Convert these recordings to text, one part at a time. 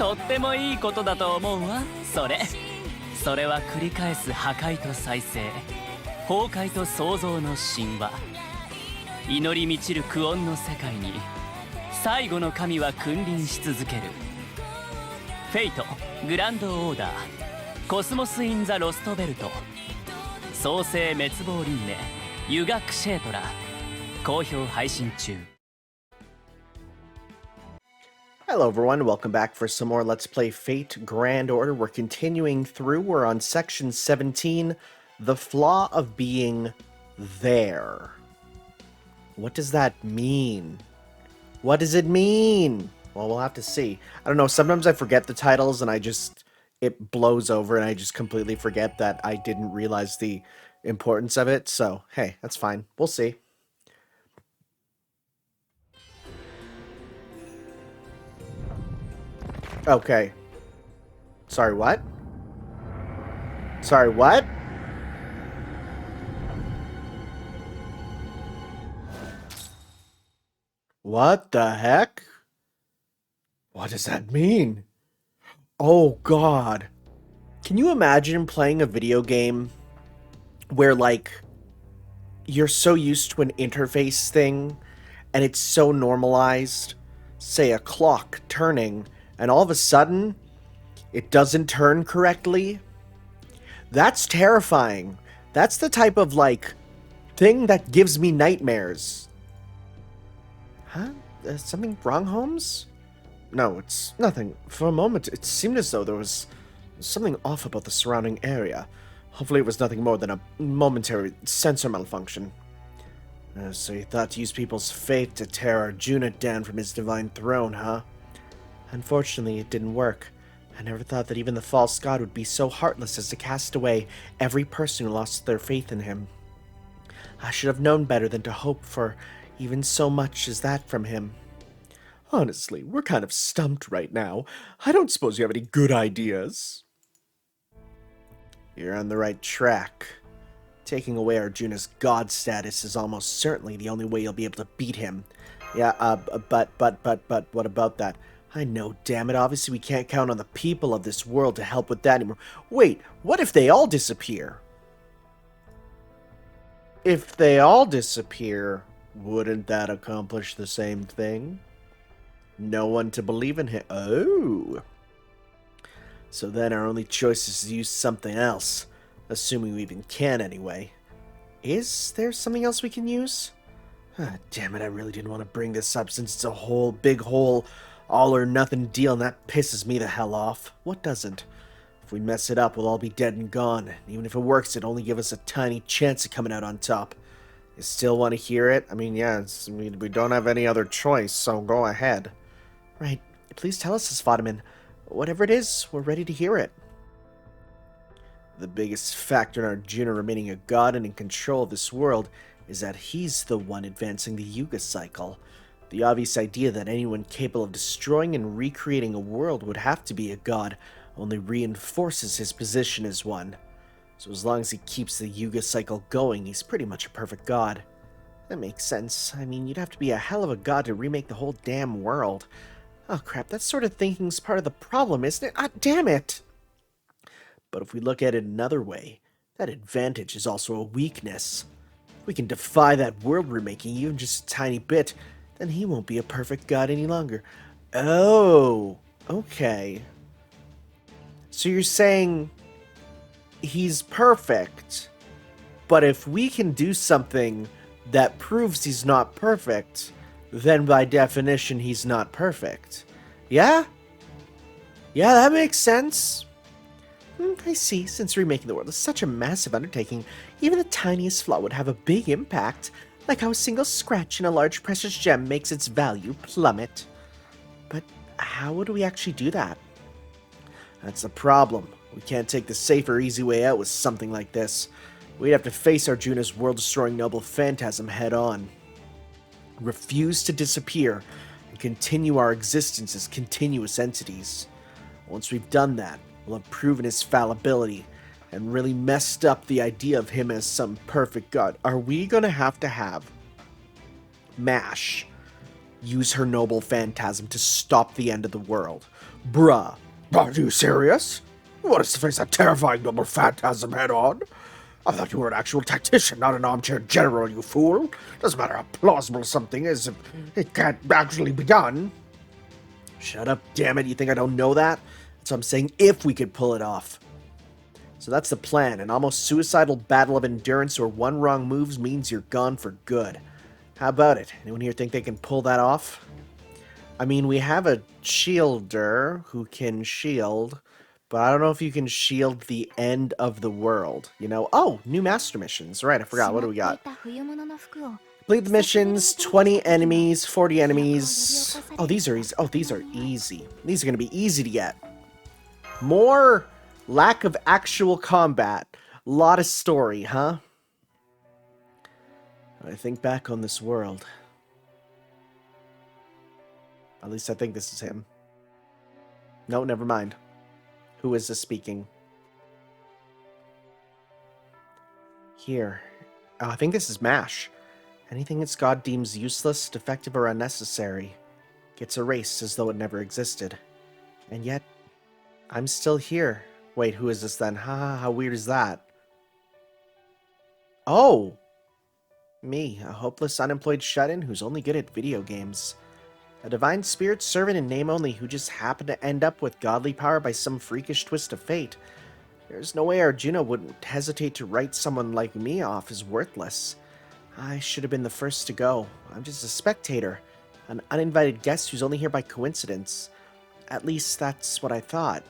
とってもいいことだと思うわ。それは繰り返す破壊と再生、崩壊と創造の神話。祈り満ちる苦音の世界に最後の神は君臨し続ける。フェイト、グランドオーダー、コスモス・イン・ザ・ロストベルト、創世滅亡輪廻、ユガクシェートラ、好評配信中。Hello everyone, welcome back for some more Let's Play Fate Grand Order. We're continuing through, we're on section 17, the flaw of being there. What does that mean? What does it mean? Well, we'll have to see. I don't know, sometimes I forget the titles and it blows over and I just completely forget that I didn't realize the importance of it, so hey, that's fine. We'll see. Okay. Sorry, what? Sorry, what? What the heck? What does that mean? Oh, God. Can you imagine playing a video game where, like, you're so used to an interface thing and it's so normalized, say a clock turning, and all of a sudden, it doesn't turn correctly? That's terrifying. That's the type of, like, thing that gives me nightmares. Huh? Something wrong, Holmes? No, it's nothing. For a moment, it seemed as though there was something off about the surrounding area. Hopefully it was nothing more than a momentary sensor malfunction. So you thought to use people's fate to tear Arjuna down from his divine throne, huh? Unfortunately, it didn't work. I never thought that even the false god would be so heartless as to cast away every person who lost their faith in him. I should have known better than to hope for even so much as that from him. Honestly, we're kind of stumped right now. I don't suppose you have any good ideas. You're on the right track. Taking away Arjuna's god status is almost certainly the only way you'll be able to beat him. Yeah, but, what about that? I know, damn it, obviously we can't count on the people of this world to help with that anymore. Wait, what if they all disappear? If they all disappear, wouldn't that accomplish the same thing? No one to believe in him. Oh. So then our only choice is to use something else. Assuming we even can anyway. Is there something else we can use? Damn it, I really didn't want to bring this up since it's a whole big whole all or nothing deal, and that pisses me the hell off. What doesn't? If we mess it up, we'll all be dead and gone. And even if it works, it'll only give us a tiny chance of coming out on top. You still want to hear it? I mean, yeah, we don't have any other choice, so go ahead. Right. Please tell us this, Vatamin. Whatever it is, we're ready to hear it. The biggest factor in Arjuna remaining a god and in control of this world is that he's the one advancing the Yuga cycle. The obvious idea that anyone capable of destroying and recreating a world would have to be a god only reinforces his position as one. So as long as he keeps the Yuga cycle going, he's pretty much a perfect god. That makes sense. I mean, you'd have to be a hell of a god to remake the whole damn world. Oh crap, that sort of thinking's part of the problem, isn't it? Ah, damn it! But if we look at it another way, that advantage is also a weakness. If we can defy that world remaking even just a tiny bit, then he won't be a perfect god any longer. Oh, okay. So you're saying he's perfect, but if we can do something that proves he's not perfect, then by definition he's not perfect. Yeah? Yeah, that makes sense. I see. Since remaking the world is such a massive undertaking, even the tiniest flaw would have a big impact, like how a single scratch in a large precious gem makes its value plummet. But how would we actually do that? That's the problem. We can't take the safe or easy way out with something like this. We'd have to face Arjuna's world-destroying noble phantasm head-on. Refuse to disappear, and continue our existence as continuous entities. Once we've done that, we'll have proven his fallibility, and really messed up the idea of him as some perfect god. Are we gonna have MASH use her noble phantasm to stop the end of the world? Bruh. Are you serious? You want us to face a terrifying noble phantasm head-on? I thought you were an actual tactician, not an armchair general, you fool. Doesn't matter how plausible something is if it can't actually be done. Shut up, damn it. You think I don't know that? That's what I'm saying, if we could pull it off. So that's the plan. An almost suicidal battle of endurance where one wrong move means you're gone for good. How about it? Anyone here think they can pull that off? I mean, we have a shielder who can shield, but I don't know if you can shield the end of the world, you know? Oh, new master missions. Right, I forgot. What do we got? Complete the missions, 20 enemies, 40 enemies. Oh, these are easy. Oh, these are easy. These are going to be easy to get. More lack of actual combat. A lot of story, huh? I think back on this world. At least I think this is him. No, never mind. Who is this speaking? Here. Oh, I think this is MASH. Anything its god deems useless, defective, or unnecessary gets erased as though it never existed. And yet, I'm still here. Wait, who is this then? Haha, how weird is that? Oh! Me, a hopeless, unemployed shut-in who's only good at video games. A divine spirit servant in name only who just happened to end up with godly power by some freakish twist of fate. There's no way Arjuna wouldn't hesitate to write someone like me off as worthless. I should have been the first to go. I'm just a spectator, an uninvited guest who's only here by coincidence. At least that's what I thought.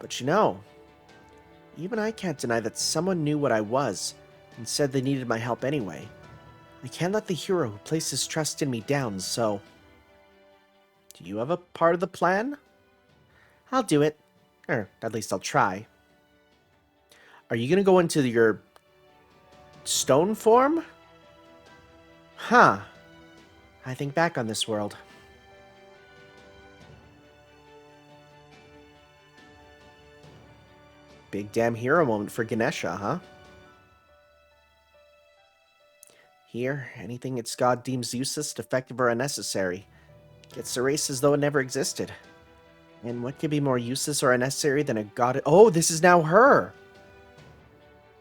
But you know, even I can't deny that someone knew what I was and said they needed my help anyway. I can't let the hero who placed his trust in me down, so... Do you have a part of the plan? I'll do it. Or at least I'll try. Are you gonna go into your stone form? Huh. I think back on this world. Big damn hero moment for Ganesha, huh? Here, anything its god deems useless, defective, or unnecessary gets erased as though it never existed. And what could be more useless or unnecessary than a god... Oh, this is now her!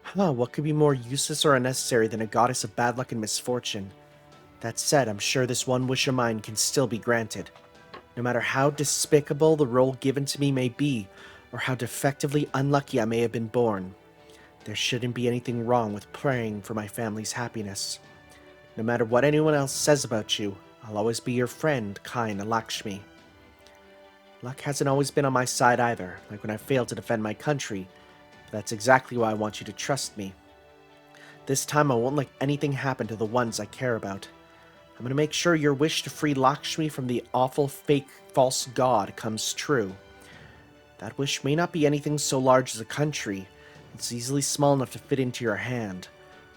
Huh, what could be more useless or unnecessary than a goddess of bad luck and misfortune? That said, I'm sure this one wish of mine can still be granted. No matter how despicable the role given to me may be, or how defectively unlucky I may have been born, there shouldn't be anything wrong with praying for my family's happiness. No matter what anyone else says about you, I'll always be your friend, kind Lakshmi. Luck hasn't always been on my side either, like when I failed to defend my country, but that's exactly why I want you to trust me. This time I won't let anything happen to the ones I care about. I'm going to make sure your wish to free Lakshmi from the awful, fake, false god comes true. That wish may not be anything so large as a country. It's easily small enough to fit into your hand,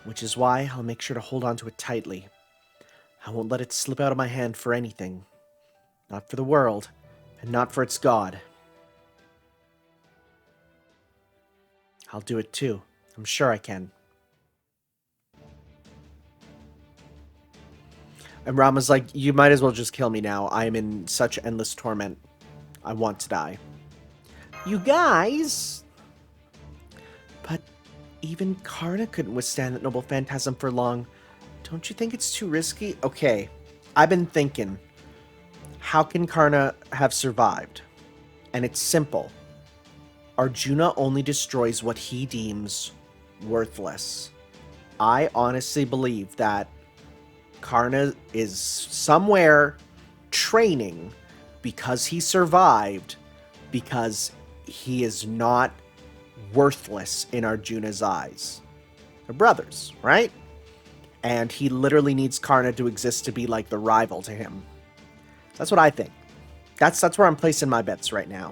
which is why I'll make sure to hold on to it tightly. I won't let it slip out of my hand for anything. Not for the world, and not for its god. I'll do it too. I'm sure I can. And Rama's like, you might as well just kill me now. I am in such endless torment. I want to die. You guys! But even Karna couldn't withstand that noble phantasm for long. Don't you think it's too risky? Okay, I've been thinking, how can Karna have survived? And it's simple. Arjuna only destroys what he deems worthless. I honestly believe that Karna is somewhere training because he survived, because he is not worthless in Arjuna's eyes. They're brothers, right? And he literally needs Karna to exist to be like the rival to him. That's what I think. That's where I'm placing my bets right now.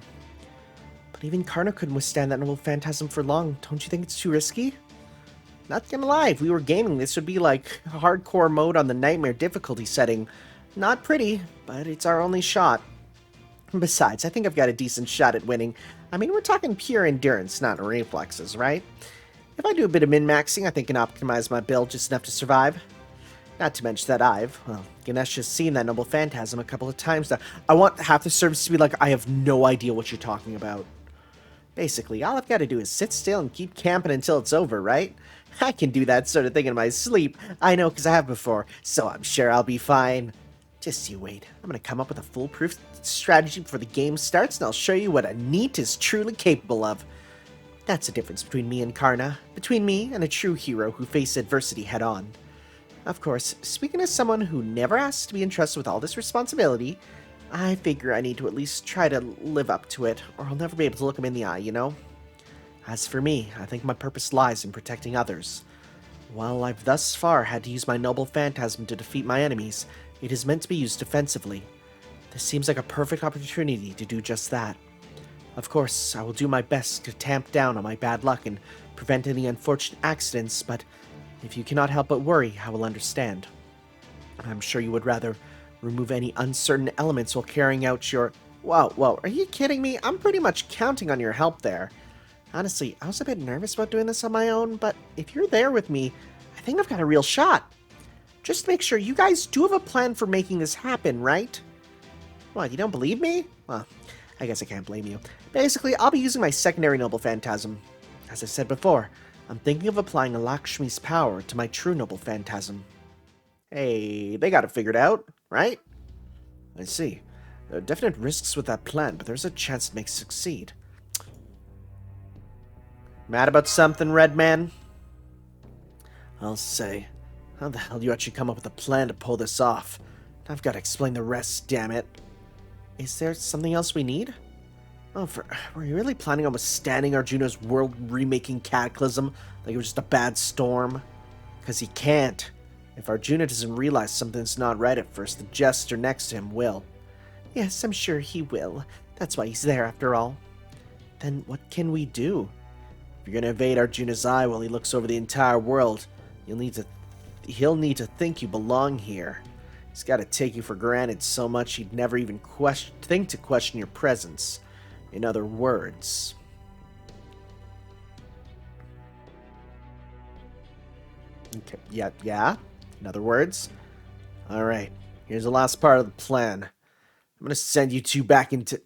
But even Karna couldn't withstand that noble phantasm for long. Don't you think it's too risky? Not gonna lie, if we were gaming, this would be like hardcore mode on the nightmare difficulty setting. Not pretty, but it's our only shot. Besides, I think I've got a decent shot at winning. I mean, we're talking pure endurance, not reflexes, right? If I do a bit of min-maxing, I think I can optimize my build just enough to survive. Not to mention that Ganesh has seen that noble phantasm a couple of times now. I want half the service to be like, I have no idea what you're talking about. Basically, all I've got to do is sit still and keep camping until it's over, right? I can do that sort of thing in my sleep. I know, because I have before, so I'm sure I'll be fine. Just you wait. I'm going to come up with a foolproof strategy before the game starts, and I'll show you what a NEET is truly capable of. That's the difference between me and Karna. Between me and a true hero who faced adversity head-on. Of course, speaking as someone who never asked to be entrusted with all this responsibility, I figure I need to at least try to live up to it, or I'll never be able to look him in the eye, you know? As for me, I think my purpose lies in protecting others. While I've thus far had to use my noble phantasm to defeat my enemies, it is meant to be used defensively. This seems like a perfect opportunity to do just that. Of course, I will do my best to tamp down on my bad luck and prevent any unfortunate accidents, but if you cannot help but worry, I will understand. I'm sure you would rather remove any uncertain elements while carrying out your... Whoa, are you kidding me? I'm pretty much counting on your help there. Honestly, I was a bit nervous about doing this on my own, but if you're there with me, I think I've got a real shot. Just make sure you guys do have a plan for making this happen, right? What, you don't believe me? Well, I guess I can't blame you. Basically, I'll be using my secondary noble phantasm. As I said before, I'm thinking of applying Lakshmi's power to my true noble phantasm. Hey, they got it figured out, right? I see. There are definite risks with that plan, but there's a chance it may succeed. Mad about something, Red Man? I'll say. How the hell do you actually come up with a plan to pull this off? I've got to explain the rest, damn it. Is there something else we need? Oh, were you really planning on withstanding Arjuna's world-remaking cataclysm like it was just a bad storm? Because he can't. If Arjuna doesn't realize something's not right at first, the jester next to him will. Yes, I'm sure he will. That's why he's there, after all. Then what can we do? If you're going to evade Arjuna's eye while he looks over the entire world, he'll need to think you belong here. He's got to take you for granted so much he'd never even think to question your presence. In other words... Okay, yeah? In other words? Alright, here's the last part of the plan. I'm gonna send you two back into...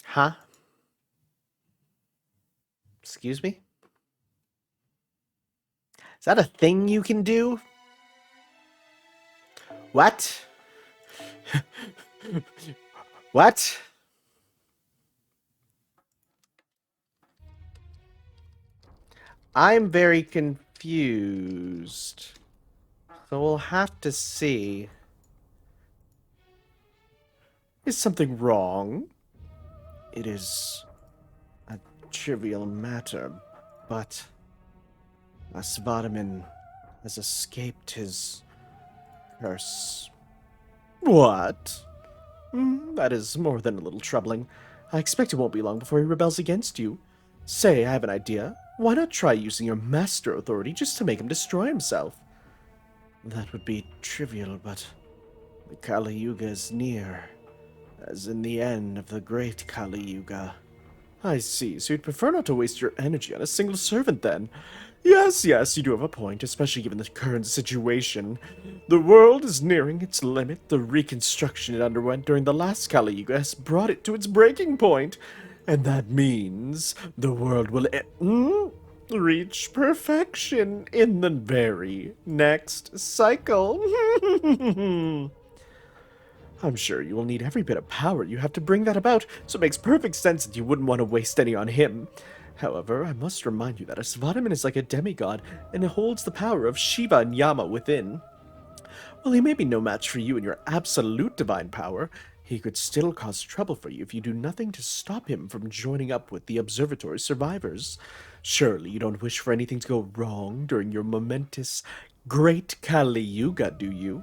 Huh? Excuse me? Is that a thing you can do? What? What? I'm very confused. So we'll have to see. Is something wrong? It is a trivial matter, but Svadaman has escaped his curse. What? That is more than a little troubling. I expect it won't be long before he rebels against you. Say, I have an idea. Why not try using your master authority just to make him destroy himself? That would be trivial, but the Kali Yuga is near, as in the end of the great Kali Yuga. I see, so you'd prefer not to waste your energy on a single servant then? Yes, you do have a point, especially given the current situation. The world is nearing its limit. The reconstruction it underwent during the last Kali Yuga has brought it to its breaking point. And that means the world will reach perfection in the very next cycle. I'm sure you will need every bit of power you have to bring that about, so it makes perfect sense that you wouldn't want to waste any on him. However, I must remind you that Svadaman is like a demigod, and it holds the power of Shiva and Yama within. While he may be no match for you in your absolute divine power, he could still cause trouble for you if you do nothing to stop him from joining up with the Observatory survivors. Surely you don't wish for anything to go wrong during your momentous Great Kali Yuga, do you?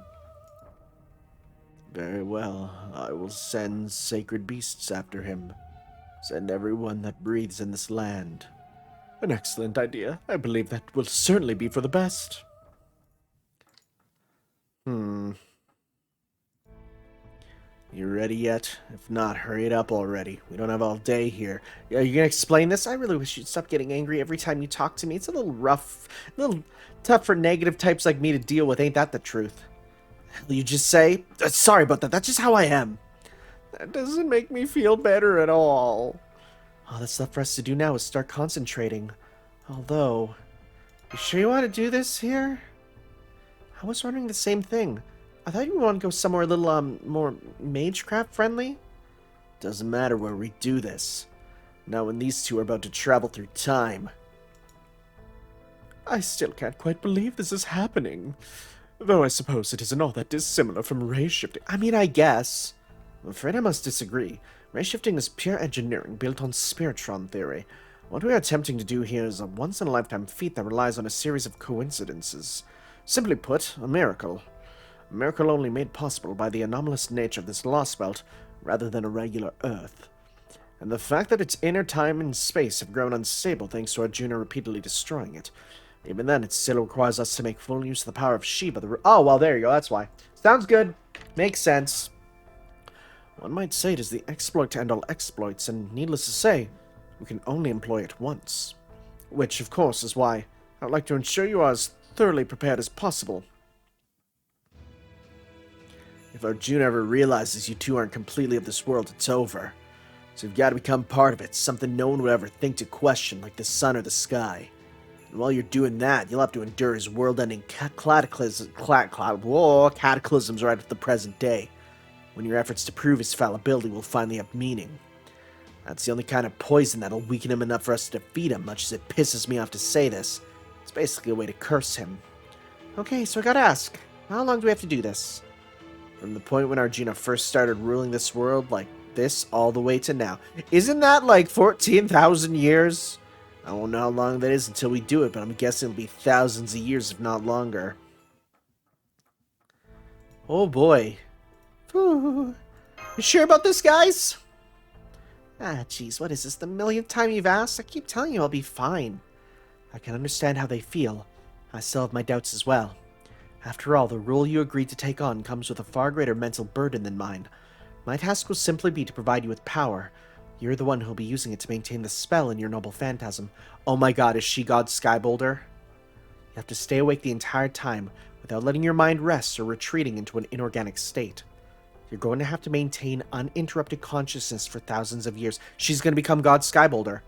Very well, I will send sacred beasts after him. Send everyone that breathes in this land. An excellent idea. I believe that will certainly be for the best. You ready yet? If not, hurry it up already. We don't have all day here. Are you gonna explain this? I really wish you'd stop getting angry every time you talk to me. It's a little rough, a little tough for negative types like me to deal with. Ain't that the truth? Will you just say, sorry about that, that's just how I am. That doesn't make me feel better at all. All that's left for us to do now is start concentrating. Although, you sure you want to do this here? I was wondering the same thing. I thought you would want to go somewhere a little, more magecraft friendly? Doesn't matter where we do this. Not when these two are about to travel through time. I still can't quite believe this is happening. Though I suppose it isn't all that dissimilar from race shifting. I mean, I guess. I'm afraid I must disagree. Race shifting is pure engineering built on spiritron theory. What we are attempting to do here is a once-in-a-lifetime feat that relies on a series of coincidences. Simply put, a miracle. A miracle only made possible by the anomalous nature of this Lostbelt, rather than a regular Earth. And the fact that its inner time and space have grown unstable thanks to Arjuna repeatedly destroying it. Even then, it still requires us to make full use of the power of Shiva. Oh, well, there you go, that's why. Sounds good. Makes sense. One might say it is the exploit to end all exploits, and needless to say, we can only employ it once. Which, of course, is why I would like to ensure you are as thoroughly prepared as possible. If Arjuna ever realizes you two aren't completely of this world, it's over. So you've got to become part of it, something no one would ever think to question, like the sun or the sky. And while you're doing that, you'll have to endure his world-ending cataclysms right at the present day, when your efforts to prove his fallibility will finally have meaning. That's the only kind of poison that'll weaken him enough for us to defeat him, much as it pisses me off to say this. It's basically a way to curse him. Okay, so I gotta ask, how long do we have to do this? From the point when Arjuna first started ruling this world like this all the way to now. Isn't that like 14,000 years? I don't know how long that is until we do it, but I'm guessing it'll be thousands of years, if not longer. Oh boy. Whew. You sure about this, guys? Ah, jeez, what is this? The millionth time you've asked? I keep telling you I'll be fine. I can understand how they feel. I still have my doubts as well. After all, the role you agreed to take on comes with a far greater mental burden than mine. My task will simply be to provide you with power. You're the one who'll be using it to maintain the spell in your noble phantasm. Oh my god, is she God Skyboulder? You have to stay awake the entire time, without letting your mind rest or retreating into an inorganic state. You're going to have to maintain uninterrupted consciousness for thousands of years. She's going to become God Skyboulder.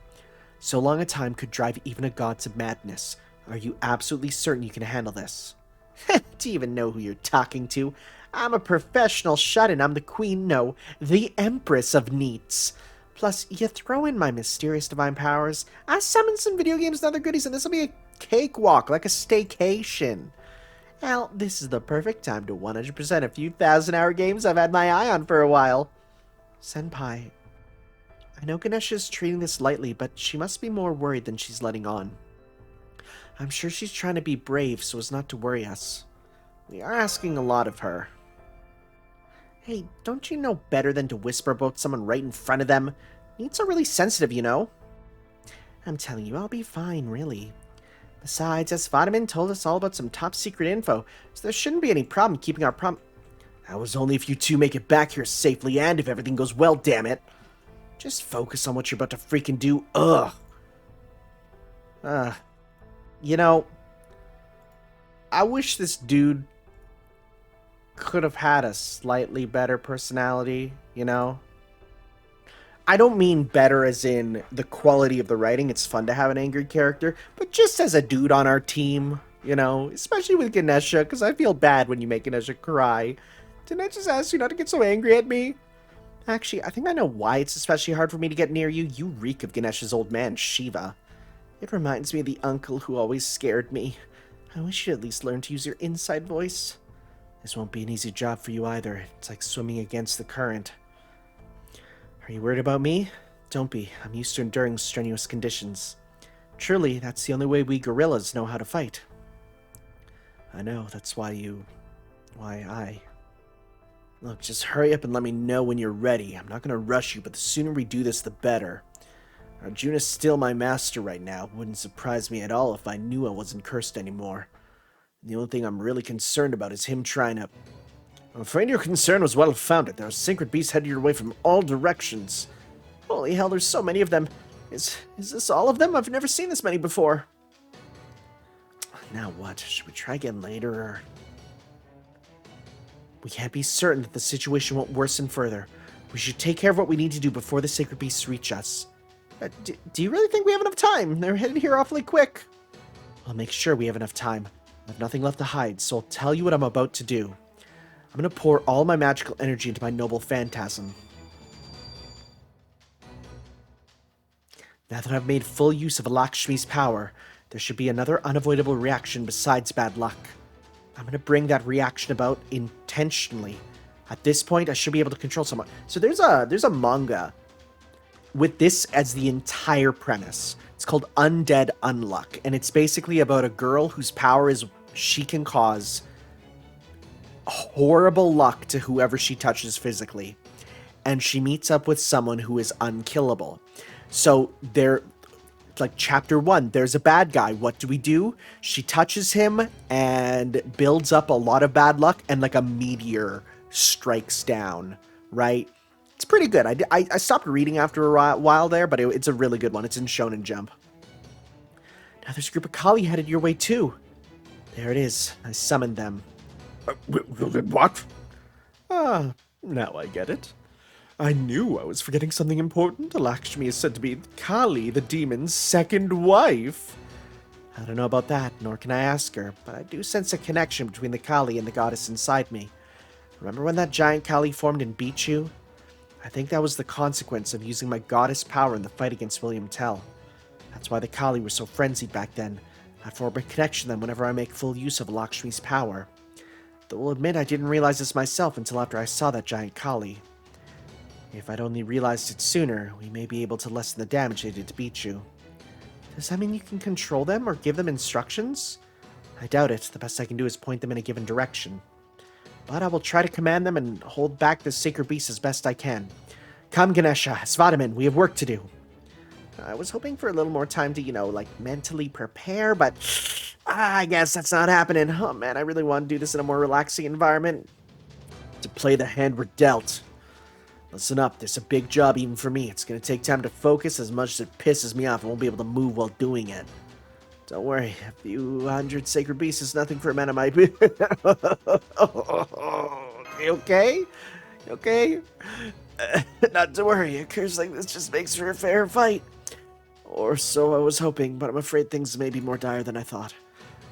So long a time could drive even a god to madness. Are you absolutely certain you can handle this? Do you even know who you're talking to? I'm a professional shut-in. I'm the queen, no, the empress of neats. Plus, you throw in my mysterious divine powers, I summon some video games and other goodies, and this'll be a cakewalk, like a staycation. Well, this is the perfect time to 100% a few thousand-hour games I've had my eye on for a while. Senpai, I know Ganesha's treating this lightly, but she must be more worried than she's letting on. I'm sure she's trying to be brave so as not to worry us. We are asking a lot of her. Hey, don't you know better than to whisper about someone right in front of them? Needs are really sensitive, you know. I'm telling you, I'll be fine, really. Besides, as Vitamin told us all about some top-secret info, so there shouldn't be any problem keeping our That was only if you two make it back here safely and if everything goes well, damn it. Just focus on what you're about to freaking do. Ugh. You know, I wish this dude could have had a slightly better personality, you know? I don't mean better as in the quality of the writing. It's fun to have an angry character, but just as a dude on our team, you know? Especially with Ganesha, because I feel bad when you make Ganesha cry. Didn't I just ask you not to get so angry at me? Actually, I think I know why it's especially hard for me to get near you. You reek of Ganesha's old man, Shiva. It reminds me of the uncle who always scared me. I wish you'd at least learn to use your inside voice. This won't be an easy job for you either. It's like swimming against the current. Are you worried about me? Don't be. I'm used to enduring strenuous conditions. Truly, that's the only way we gorillas know how to fight. I know, that's why I... Look, just hurry up and let me know when you're ready. I'm not going to rush you, but the sooner we do this, the better. Arjuna's still my master right now. Wouldn't surprise me at all if I knew I wasn't cursed anymore. The only thing I'm really concerned about is him trying to... I'm afraid your concern was well founded. There are sacred beasts headed your way from all directions. Holy hell, there's so many of them. Is this all of them? I've never seen this many before. Now what? Should we try again later, or... We can't be certain that the situation won't worsen further. We should take care of what we need to do before the sacred beasts reach us. Do you really think we have enough time? They're headed here awfully quick. I'll make sure we have enough time. I have nothing left to hide, so I'll tell you what I'm about to do. I'm going to pour all my magical energy into my noble phantasm. Now that I've made full use of Lakshmi's power, there should be another unavoidable reaction besides bad luck. I'm going to bring that reaction about intentionally. At this point, I should be able to control someone. So there's a manga with this as the entire premise. It's called Undead Unluck, and it's basically about a girl whose power is she can cause horrible luck to whoever she touches physically, and she meets up with someone who is unkillable. So there, like chapter 1, there's a bad guy. What do? She touches him and builds up a lot of bad luck, and like a meteor strikes down, right? It's pretty good. I stopped reading after a while there, but it's a really good one. It's in Shonen Jump. Now there's a group of Kali headed your way too. There it is. I summoned them. What? Now I get it. I knew I was forgetting something important. Lakshmi is said to be Kali, the demon's second wife. I don't know about that, nor can I ask her, but I do sense a connection between the Kali and the goddess inside me. Remember when that giant Kali formed and beat you? I think that was the consequence of using my goddess power in the fight against William Tell. That's why the Kali were so frenzied back then. I form a connection to them whenever I make full use of Lakshmi's power. Though I'll admit I didn't realize this myself until after I saw that giant Kali. If I'd only realized it sooner, we may be able to lessen the damage they did to beat you. Does that mean you can control them or give them instructions? I doubt it. The best I can do is point them in a given direction. But I will try to command them and hold back the sacred beast as best I can. Come, Ganesha, Svadaman, we have work to do. I was hoping for a little more time to, mentally prepare, but I guess that's not happening. Oh man, I really want to do this in a more relaxing environment. To play the hand we're dealt. Listen up, there's a big job even for me. It's going to take time to focus. As much as it pisses me off, I won't be able to move while doing it. Don't worry, a few hundred sacred beasts is nothing for a man of my... Okay? Okay? Not to worry, a curse like this just makes for a fair fight. Or so I was hoping, but I'm afraid things may be more dire than I thought.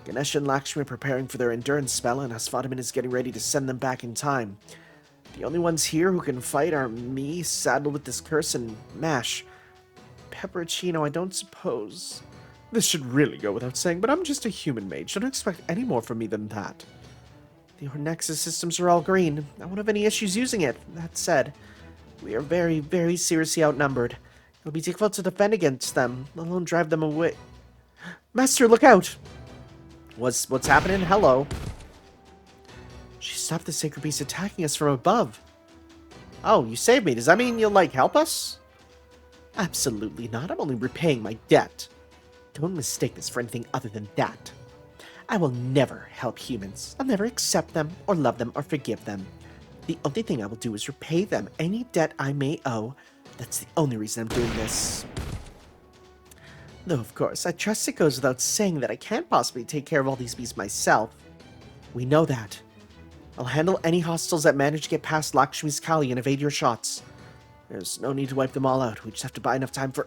Ganesh and Lakshmi are preparing for their endurance spell, and Svadaman is getting ready to send them back in time. The only ones here who can fight are me, saddled with this curse, and Mash. Pepperoncino, I don't suppose... This should really go without saying, but I'm just a human mage. Don't expect any more from me than that. The Nexus systems are all green. I won't have any issues using it. That said, we are very, very seriously outnumbered. It'll be difficult to defend against them, let alone drive them away. Master, look out! What's happening? Hello. She stopped the sacred beast attacking us from above. Oh, you saved me. Does that mean you'll, help us? Absolutely not. I'm only repaying my debt. Don't mistake this for anything other than that. I will never help humans. I'll never accept them, or love them, or forgive them. The only thing I will do is repay them any debt I may owe. That's the only reason I'm doing this. Though, of course, I trust it goes without saying that I can't possibly take care of all these beasts myself. We know that. I'll handle any hostiles that manage to get past Lakshmi's Kali and evade your shots. There's no need to wipe them all out. We just have to buy enough time for...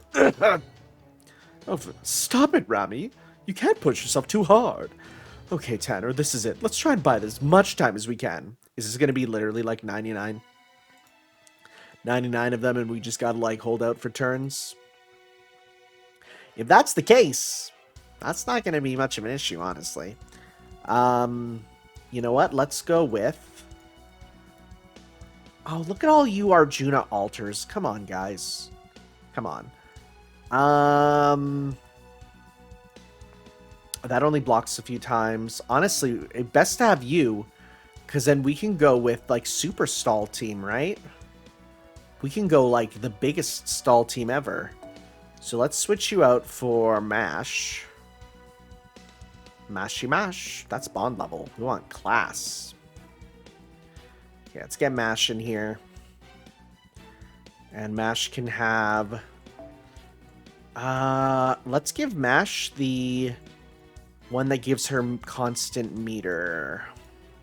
Oh, stop it, Rami. You can't push yourself too hard. Okay, Tanner, this is it. Let's try and buy this as much time as we can. Is this going to be literally 99? 99 of them and we just gotta hold out for turns? If that's the case, that's not going to be much of an issue, honestly. You know what? Let's go with... Oh, look at all you Arjuna altars. Come on, guys. Come on. That only blocks a few times. Honestly, best to have you, because then we can go with, super stall team, right? We can go, the biggest stall team ever. So let's switch you out for Mash. Mashy Mash. That's bond level. We want class. Okay, let's get Mash in here. And Mash can have... let's give Mash the one that gives her constant meter.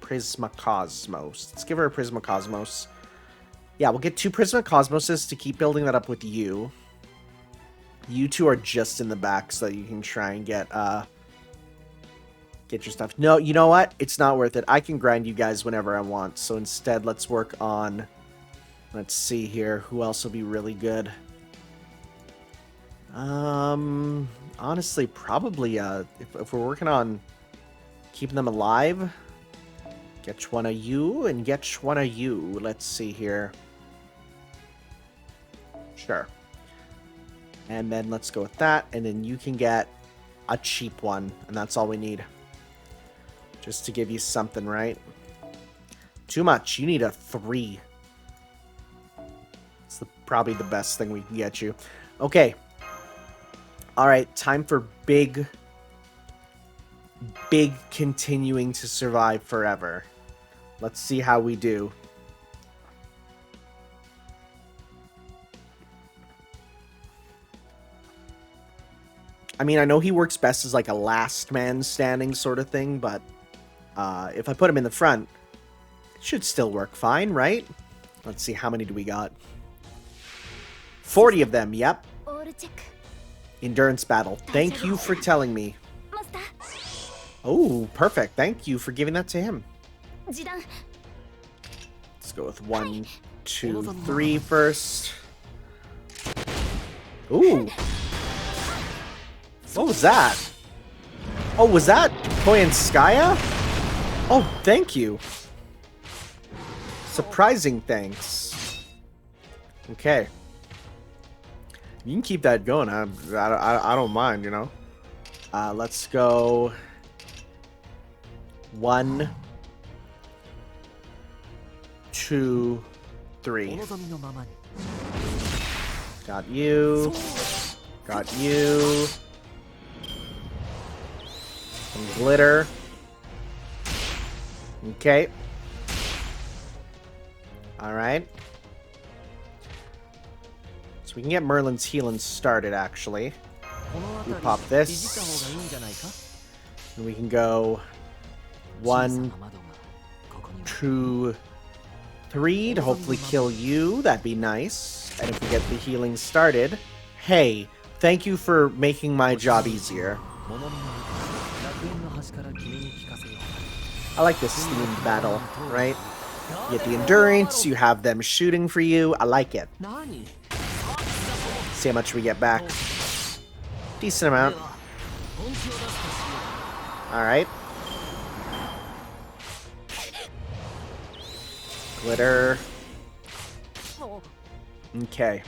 Prismacosmos. Let's give her a Prismacosmos. Yeah, we'll get 2 Prismacosmoses to keep building that up with you. You two are just in the back so that you can try and get your stuff. No, you know what? It's not worth it. I can grind you guys whenever I want. So instead, let's work on... Let's see here. Who else will be really good? Honestly, probably, if we're working on keeping them alive, get one of you and get one of you. Let's see here. Sure. And then let's go with that, and then you can get a cheap one, and that's all we need. Just to give you something, right? Too much. You need a 3. It's probably the best thing we can get you. Okay. Alright, time for big continuing to survive forever. Let's see how we do. I mean, I know he works best as like a last man standing sort of thing, but if I put him in the front, it should still work fine, right? Let's see, how many do we got? 40 of them, yep. Endurance battle. Thank you for telling me. Oh, perfect. Thank you for giving that to him. Let's go with 1, 2, 3 first. Ooh. What was that? Oh, was that Koyanskaya? Oh, thank you. Surprising thanks. Okay. You can keep that going. I don't mind, you know. Let's go 1, 2, 3. Got you. Got you. Some glitter. Okay. Alright. So we can get Merlin's healing started, actually. We pop this. And we can go 1, 2, 3 to hopefully kill you. That'd be nice. And if we get the healing started... Hey, thank you for making my job easier. I like this themed battle, right? You get the endurance, you have them shooting for you. I like it. See how much we get back. Decent amount. Alright. Glitter. Okay.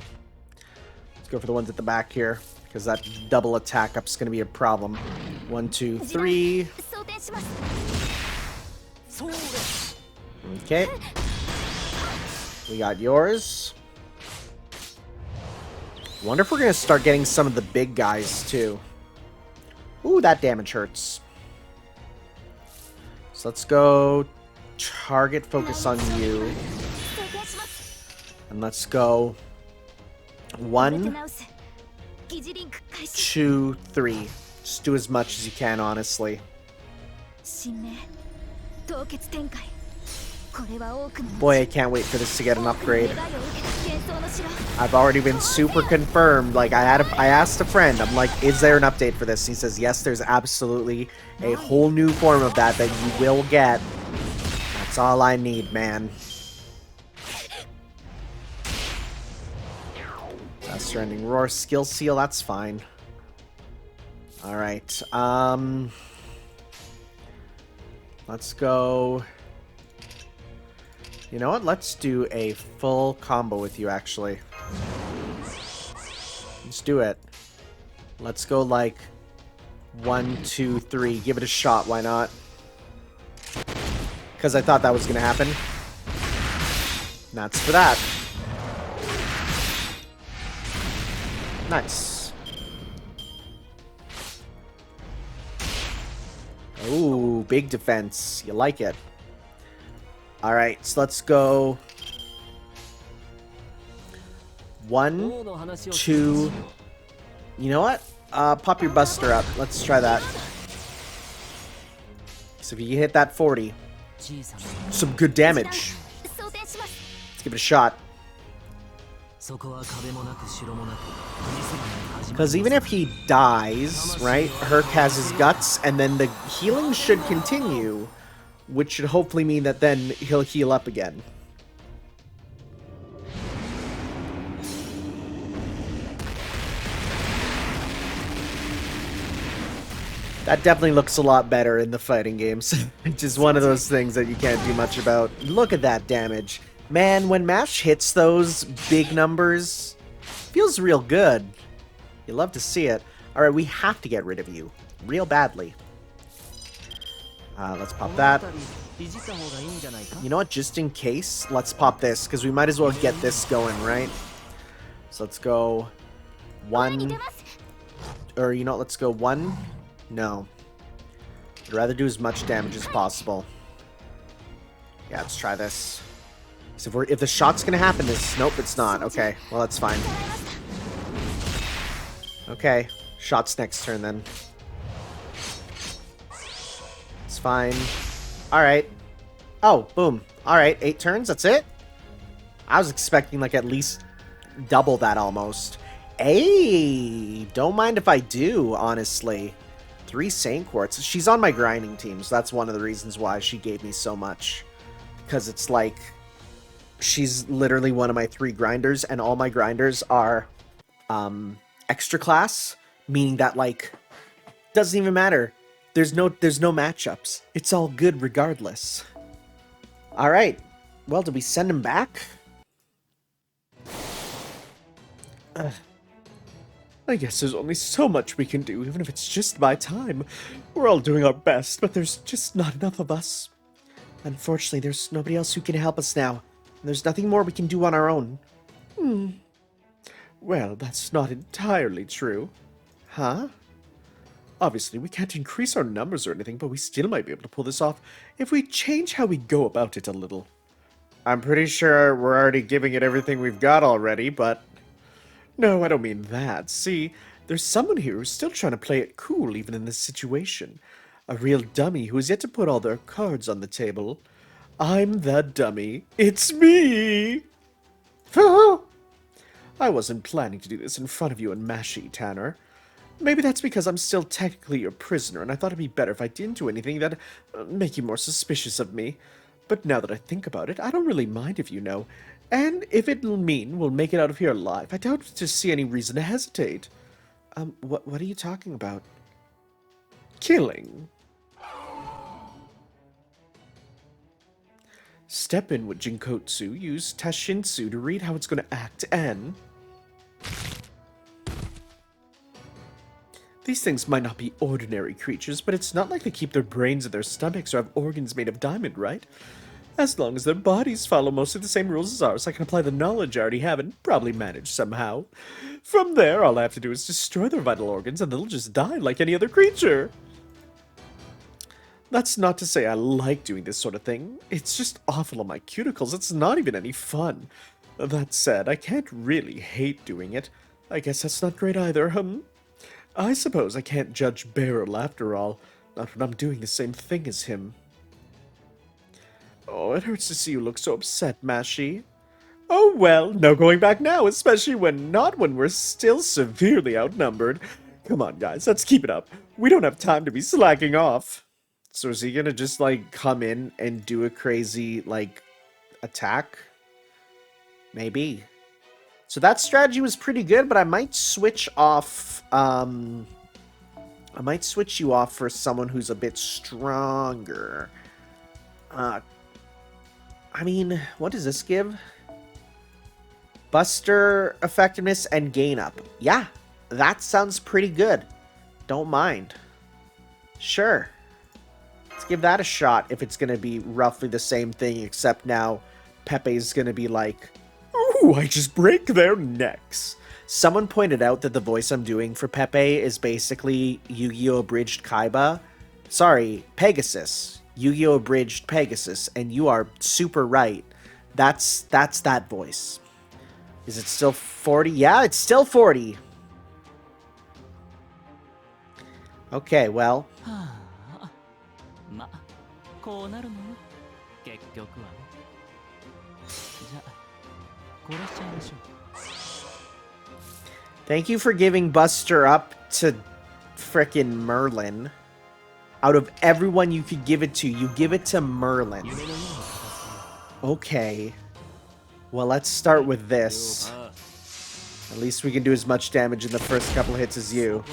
Let's go for the ones at the back here, because that double attack up's going to be a problem. 1, 2, 3. Okay. We got yours. Wonder if we're going to start getting some of the big guys, too. Ooh, that damage hurts. So let's go target focus on you. And let's go 1, 2, 3. Just do as much as you can, honestly. Boy, I can't wait for this to get an upgrade. I've already been super confirmed. Like, I asked a friend, I'm like, is there an update for this? He says, yes, there's absolutely a whole new form of that you will get. That's all I need, man. Surrendering Roar, skill seal, that's fine. Alright, let's go... You know what? Let's do a full combo with you, actually. Let's do it. Let's go, like, 1, 2, 3. Give it a shot, why not? Because I thought that was going to happen. And that's for that. Nice. Ooh, big defense. You like it. Alright, so let's go 1, 2. You know what? Pop your Buster up. Let's try that. So if you hit that 40, some good damage. Let's give it a shot. Because even if he dies, right, Herc has his guts, and then the healing should continue, which should hopefully mean that then he'll heal up again. That definitely looks a lot better in the fighting games. It's just one of those things that you can't do much about. Look at that damage. Man, when MASH hits those big numbers, feels real good. You love to see it. Alright, we have to get rid of you. Real badly. Let's pop that. You know what? Just in case, let's pop this, because we might as well get this going, right? So let's go 1. Or, you know what? Let's go 1. No. I'd rather do as much damage as possible. Yeah, let's try this. So if the shot's gonna happen, nope, it's not. Okay, well, that's fine. Okay, shot's next turn then. It's fine. Alright. Oh, boom. Alright, 8 turns, that's it? I was expecting, like, at least double that almost. Hey, don't mind if I do, honestly. 3 Saint Quartz. She's on my grinding team, so that's one of the reasons why she gave me so much. Because it's like, she's literally one of my 3 grinders, and all my grinders are extra class, meaning that, like, doesn't even matter. There's no matchups. It's all good regardless. Alright. Well, did we send him back? I guess there's only so much we can do, even if it's just my time. We're all doing our best, but there's just not enough of us. Unfortunately, there's nobody else who can help us now. And there's nothing more we can do on our own. Well, that's not entirely true. Huh? Obviously, we can't increase our numbers or anything, but we still might be able to pull this off if we change how we go about it a little. I'm pretty sure we're already giving it everything we've got already, but... No, I don't mean that. See, there's someone here who's still trying to play it cool even in this situation. A real dummy who has yet to put all their cards on the table. I'm that dummy. It's me! I wasn't planning to do this in front of you and Mashy, Tanner. Maybe that's because I'm still technically your prisoner, and I thought it'd be better if I didn't do anything that'd make you more suspicious of me. But now that I think about it, I don't really mind if you know. And if it'll mean we'll make it out of here alive, I doubt to see any reason to hesitate. What are you talking about? Killing. Step in with Jinkotsu, use Tashinsu to read how it's going to act, and... These things might not be ordinary creatures, but it's not like they keep their brains in their stomachs or have organs made of diamond, right? As long as their bodies follow mostly the same rules as ours, I can apply the knowledge I already have and probably manage somehow. From there, all I have to do is destroy their vital organs and they'll just die like any other creature. That's not to say I like doing this sort of thing. It's just awful on my cuticles. It's not even any fun. That said, I can't really hate doing it. I guess that's not great either, I suppose I can't judge Beryl after all, not when I'm doing the same thing as him. Oh, it hurts to see you look so upset, Mashy. Oh well, no going back now, especially when we're still severely outnumbered. Come on, guys, let's keep it up. We don't have time to be slacking off. So is he gonna just, like, come in and do a crazy, like, attack? Maybe. So that strategy was pretty good, but I might switch off, I might switch you off for someone who's a bit stronger. I mean, what does this give? Buster effectiveness and gain up. Yeah, that sounds pretty good. Don't mind. Sure. Let's give that a shot if it's going to be roughly the same thing, except now Pepe's going to be like, ooh, I just break their necks. Someone pointed out that the voice I'm doing for Pepe is basically Yu-Gi-Oh! Abridged Kaiba. Sorry, Pegasus. Yu-Gi-Oh! Abridged Pegasus, and you are super right. That's that voice. Is it still 40? Yeah, it's still 40. Okay, well. Thank you for giving Buster up to frickin' Merlin. Out of everyone you could give it to, you give it to Merlin. Okay. Well, let's start with this. At least we can do as much damage in the first couple hits as you.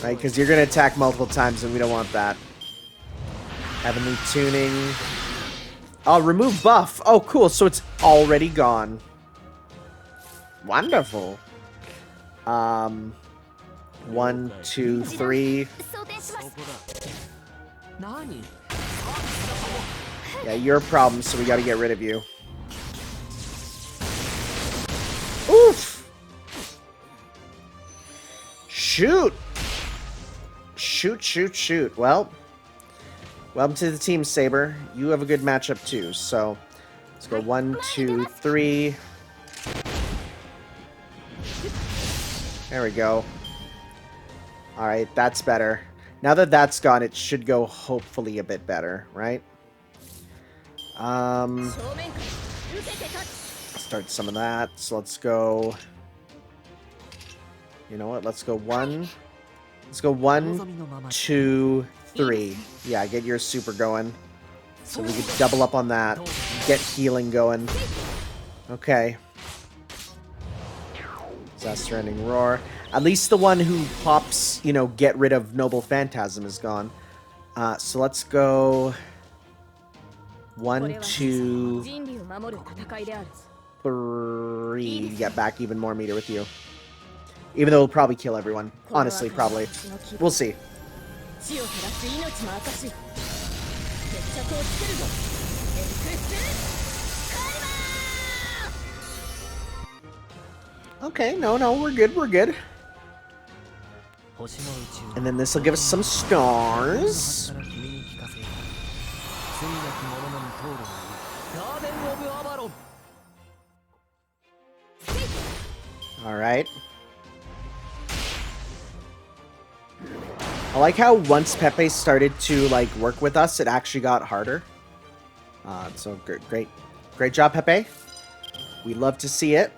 Right, because you're going to attack multiple times and we don't want that. Heavenly Tuning. Oh, remove buff. Oh, cool. So it's already gone. Wonderful. 1, 2, 3. Yeah, you're a problem, so we gotta get rid of you. Oof! Shoot! Shoot. Well, welcome to the team, Saber. You have a good matchup, too, so let's go 1, 2, 3. There we go. Alright, that's better. Now that that's gone, it should go hopefully a bit better, right? Start some of that. So let's go... You know what? Let's go 1. Let's go 1, 2, 3. Yeah, get your super going. So we can double up on that. Get healing going. Okay. Disaster Ending Roar. At least the one who pops, you know, get rid of Noble Phantasm is gone. So let's go 1, 2, 3. Get back even more meter with you. Even though it'll probably kill everyone. Honestly, probably. We'll see. Okay, no, we're good. And then this will give us some stars. Alright. I like how once Pepe started to, like, work with us, it actually got harder. So, great job, Pepe. We love to see it.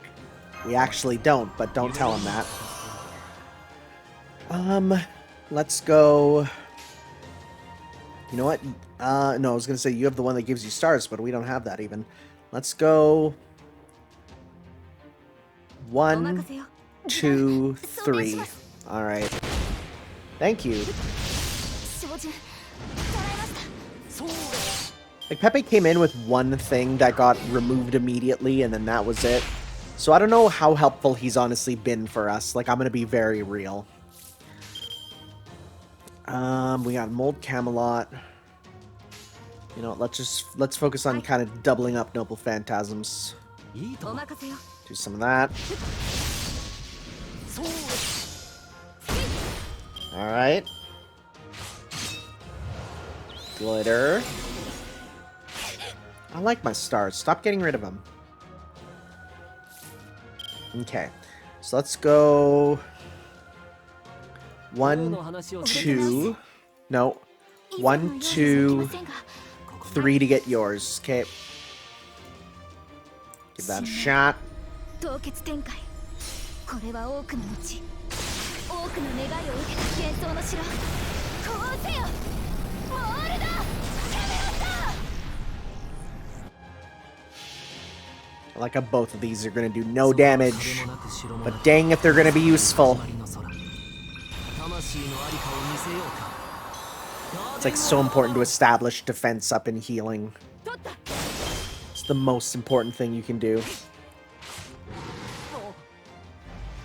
We actually don't, but don't tell him that. Let's go... You know what? No, I was gonna say you have the one that gives you stars, but we don't have that even. Let's go... 1, 2, 3. Alright. Thank you. Like, Pepe came in with one thing that got removed immediately, and then that was it. So I don't know how helpful he's honestly been for us. Like, I'm gonna be very real. We got Mold Camelot. You know, let's focus on kind of doubling up Noble Phantasms. Do some of that. Alright. Glitter. I like my stars. Stop getting rid of them. Okay. So let's go... 1, 2... No. 1, 2, 3 to get yours. Okay. Give that a shot. I like how both of these are going to do no damage, but dang if they're going to be useful. It's like so important to establish defense up and healing. It's the most important thing you can do.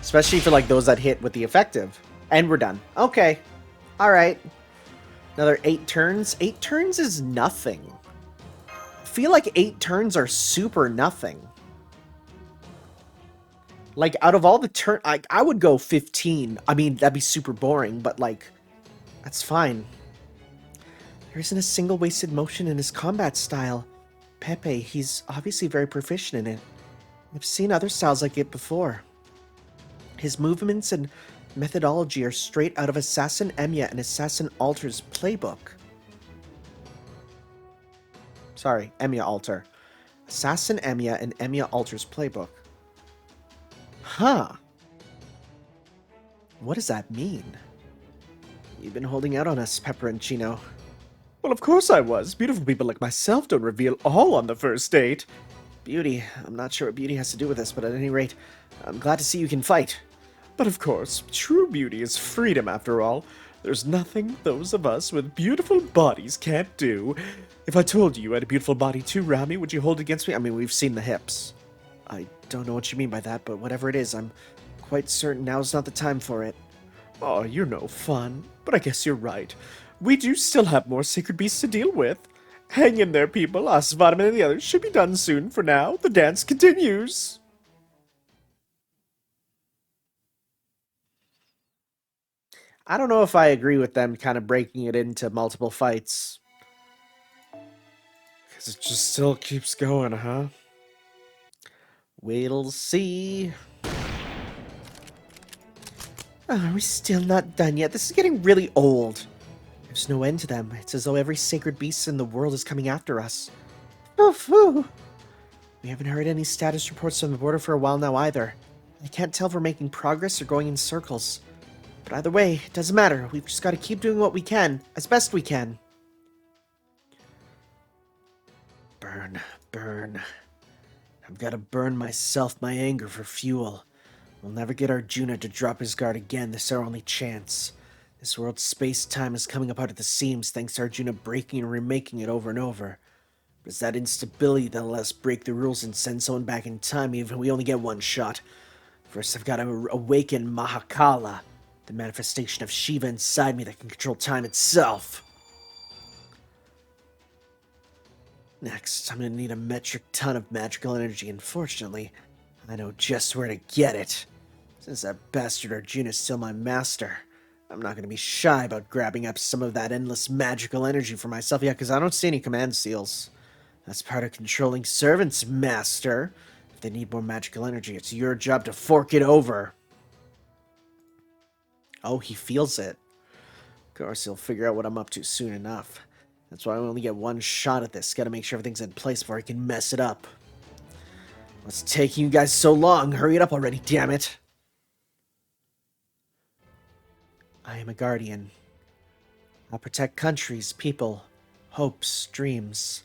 Especially for like those that hit with the effective. And we're done. Okay. Alright. Another 8 turns. 8 turns is nothing. I feel like 8 turns are super nothing. Like, out of all the I would go 15. I mean, that'd be super boring, but, like, that's fine. There isn't a single wasted motion in his combat style. Pepe, he's obviously very proficient in it. I've seen other styles like it before. His movements and methodology are straight out of Assassin Emiya and Assassin Alter's playbook. Sorry, Emiya Alter. Assassin Emiya and Emiya Alter's playbook. Huh. What does that mean? You've been holding out on us, Pepperoncino. Well, of course I was. Beautiful people like myself don't reveal all on the first date. Beauty. I'm not sure what beauty has to do with this, but at any rate, I'm glad to see you can fight. But of course, true beauty is freedom after all. There's nothing those of us with beautiful bodies can't do. If I told you had a beautiful body too, Rami, would you hold it against me? I mean, we've seen the hips. I don't know what you mean by that, but whatever it is, I'm quite certain now's not the time for it. Oh, you're no fun. But I guess you're right. We do still have more sacred beasts to deal with. Hang in there, people. Us, Vitamin, and the others should be done soon. For now, the dance continues. I don't know if I agree with them kind of breaking it into multiple fights. Because it just still keeps going, huh? We'll see. Oh, are we still not done yet? This is getting really old. There's no end to them. It's as though every sacred beast in the world is coming after us. Oof. We haven't heard any status reports from the border for a while now either. I can't tell if we're making progress or going in circles. But either way, it doesn't matter. We've just got to keep doing what we can, as best we can. Burn. I've got to burn myself my anger for fuel. We'll never get Arjuna to drop his guard again. This is our only chance. This world's space-time is coming apart at the seams thanks to Arjuna breaking and remaking it over and over. But it's that instability that lets us break the rules and send someone back in time even if we only get one shot. First, I've got to awaken Mahakala, the manifestation of Shiva inside me that can control time itself. Next, I'm going to need a metric ton of magical energy, and fortunately, I know just where to get it. Since that bastard Arjuna's still my master, I'm not going to be shy about grabbing up some of that endless magical energy for myself yet, because I don't see any command seals. That's part of controlling servants, master. If they need more magical energy, it's your job to fork it over. Oh, he feels it. Of course, he'll figure out what I'm up to soon enough. That's why I only get one shot at this. Gotta make sure everything's in place before I can mess it up. What's taking you guys so long? Hurry it up already, damn it! I am a guardian. I'll protect countries, people, hopes, dreams.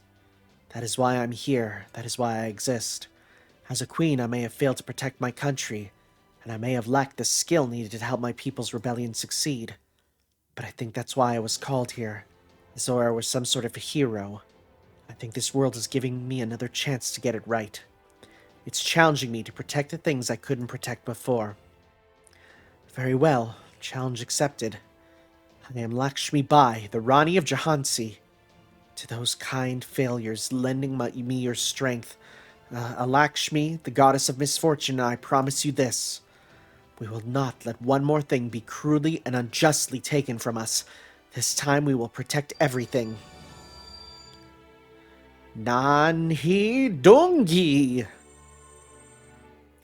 That is why I'm here. That is why I exist. As a queen, I may have failed to protect my country, and I may have lacked the skill needed to help my people's rebellion succeed. But I think that's why I was called here, as though I were some sort of a hero. I think this world is giving me another chance to get it right. It's challenging me to protect the things I couldn't protect before. Very well, challenge accepted. I am Lakshmi Bai, the Rani of Jhansi. To those kind failures, lending me your strength. Lakshmi, the goddess of misfortune, I promise you this. We will not let one more thing be cruelly and unjustly taken from us. This time we will protect everything. Nanhi Dongi.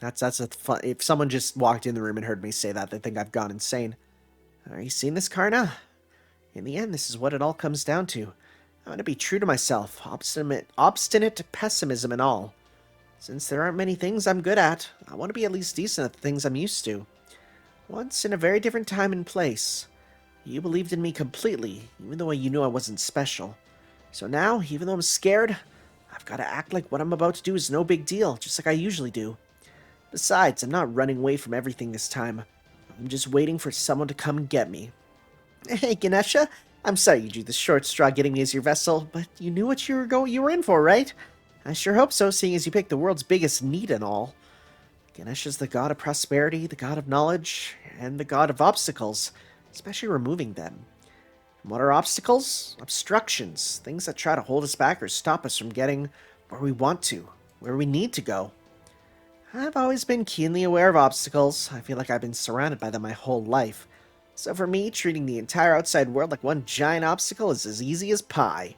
That's a fun. If someone just walked in the room and heard me say that, they think I've gone insane. Are you seeing this, Karna? In the end, this is what it all comes down to. I'm going to be true to myself, obstinate pessimism and all. Since there aren't many things I'm good at, I want to be at least decent at the things I'm used to. Once in a very different time and place, you believed in me completely, even though you knew I wasn't special. So now, even though I'm scared, I've got to act like what I'm about to do is no big deal, just like I usually do. Besides, I'm not running away from everything this time. I'm just waiting for someone to come and get me. Hey, Ganesha, I'm sorry you drew the short straw getting me as your vessel, but you knew what you were in for, right? I sure hope so, seeing as you picked the world's biggest need and all. Ganesha's the god of prosperity, the god of knowledge, and the god of obstacles, especially removing them. And what are obstacles? Obstructions, things that try to hold us back or stop us from getting where we want to, where we need to go. I've always been keenly aware of obstacles. I feel like I've been surrounded by them my whole life. So for me, treating the entire outside world like one giant obstacle is as easy as pie.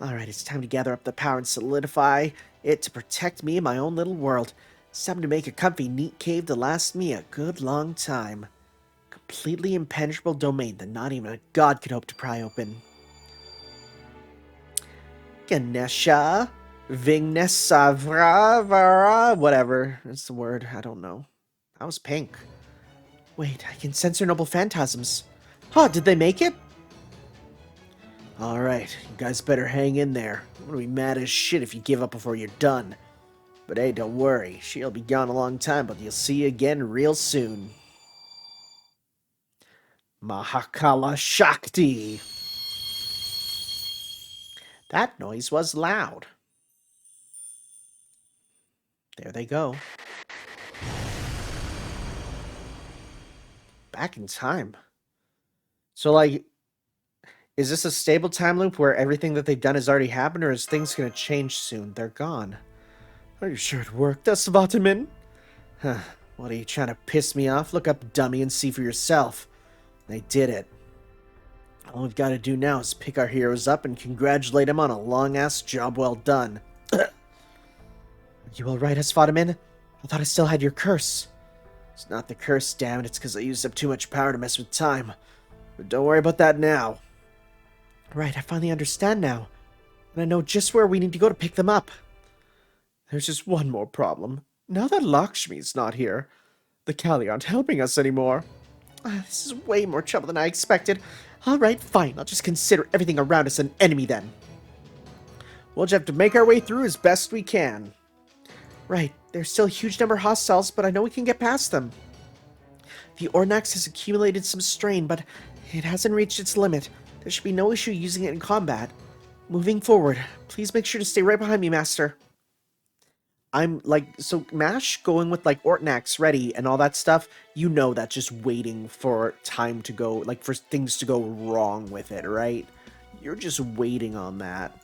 Alright, it's time to gather up the power and solidify it to protect me and my own little world. It's time to make a comfy, neat cave to last me a good long time. Completely impenetrable domain that not even a god could hope to pry open. Ganesha, Vignesavra, whatever. That's the word. I don't know. That was pink. Wait, I can sense her noble phantasms. Huh, did they make it? Alright, you guys better hang in there. I'm gonna be mad as shit if you give up before you're done. But hey, don't worry. She'll be gone a long time, but you'll see you again real soon. Mahakala Shakti. That noise was loud. There they go. Back in time. So, like, is this a stable time loop where everything that they've done has already happened, or is things going to change soon? They're gone. Are you sure it worked, Svatamin? Huh. What, are you trying to piss me off? Look up, dummy, and see for yourself. They did it. All we've got to do now is pick our heroes up and congratulate them on a long-ass job well done. Are you alright, Svatamin? I thought I still had your curse. It's not the curse, damn it. It's because I used up too much power to mess with time. But don't worry about that now. Right, I finally understand now. And I know just where we need to go to pick them up. There's just one more problem. Now that Lakshmi's not here, the Kali aren't helping us anymore. This is way more trouble than I expected. Alright, fine. I'll just consider everything around us an enemy then. We'll just have to make our way through as best we can. Right, there's still a huge number of hostiles, but I know we can get past them. The Ornax has accumulated some strain, but it hasn't reached its limit. There should be no issue using it in combat. Moving forward, please make sure to stay right behind me, Master. I'm like, so MASH going with like Ornax ready and all that stuff, you know that's just waiting for time to go, like for things to go wrong with it, right? You're just waiting on that.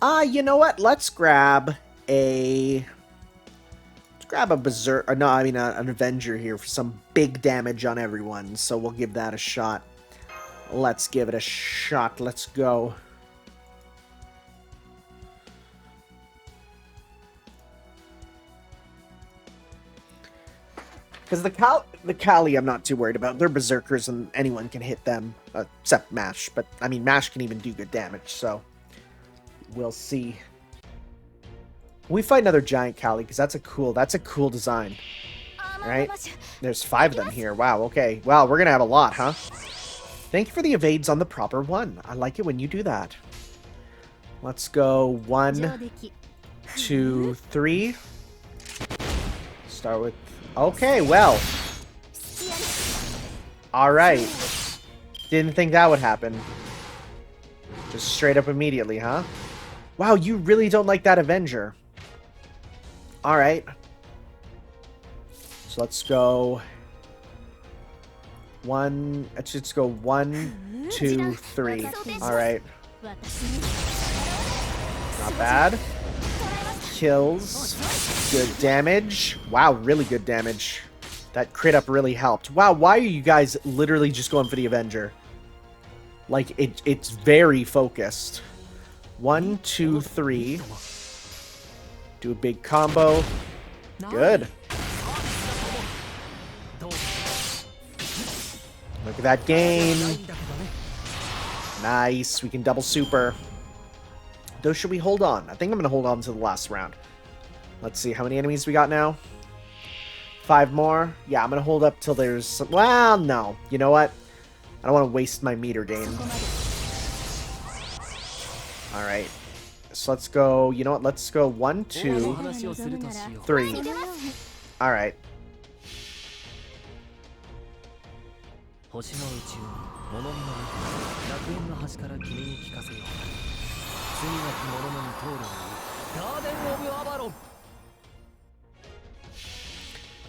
You know what? Let's grab a berserk, no, I mean an Avenger here for some big damage on everyone, so we'll give that a shot. Let's give it a shot. Let's go. Because the Kali I'm not too worried about. They're berserkers and anyone can hit them, except MASH. But, I mean, MASH can even do good damage, so we'll see. We fight another giant Kali, because that's a cool design. Right? There's 5 of them here. Wow, okay. Wow, we're going to have a lot, huh? Thank you for the evades on the proper one. I like it when you do that. Let's go 1, 2, 3. Start with... Okay, well. Alright. Didn't think that would happen. Just straight up immediately, huh? Wow, you really don't like that Avenger. Alright. So let's go... Let's go 1, 2, 3. Alright. Not bad. Kills. Good damage. Wow, really good damage. That crit up really helped. Wow, why are you guys literally just going for the Avenger? Like, it's very focused. 1, 2, 3. Do a big combo. Good. Look at that gain. Nice. We can double super. Though, should we hold on? I think I'm going to hold on to the last round. Let's see. How many enemies we got now? 5 more. Yeah, I'm going to hold up till there's some... Well, no. You know what? I don't want to waste my meter gain. Alright. So let's go... You know what? Let's go 1, 2, 3. Alright.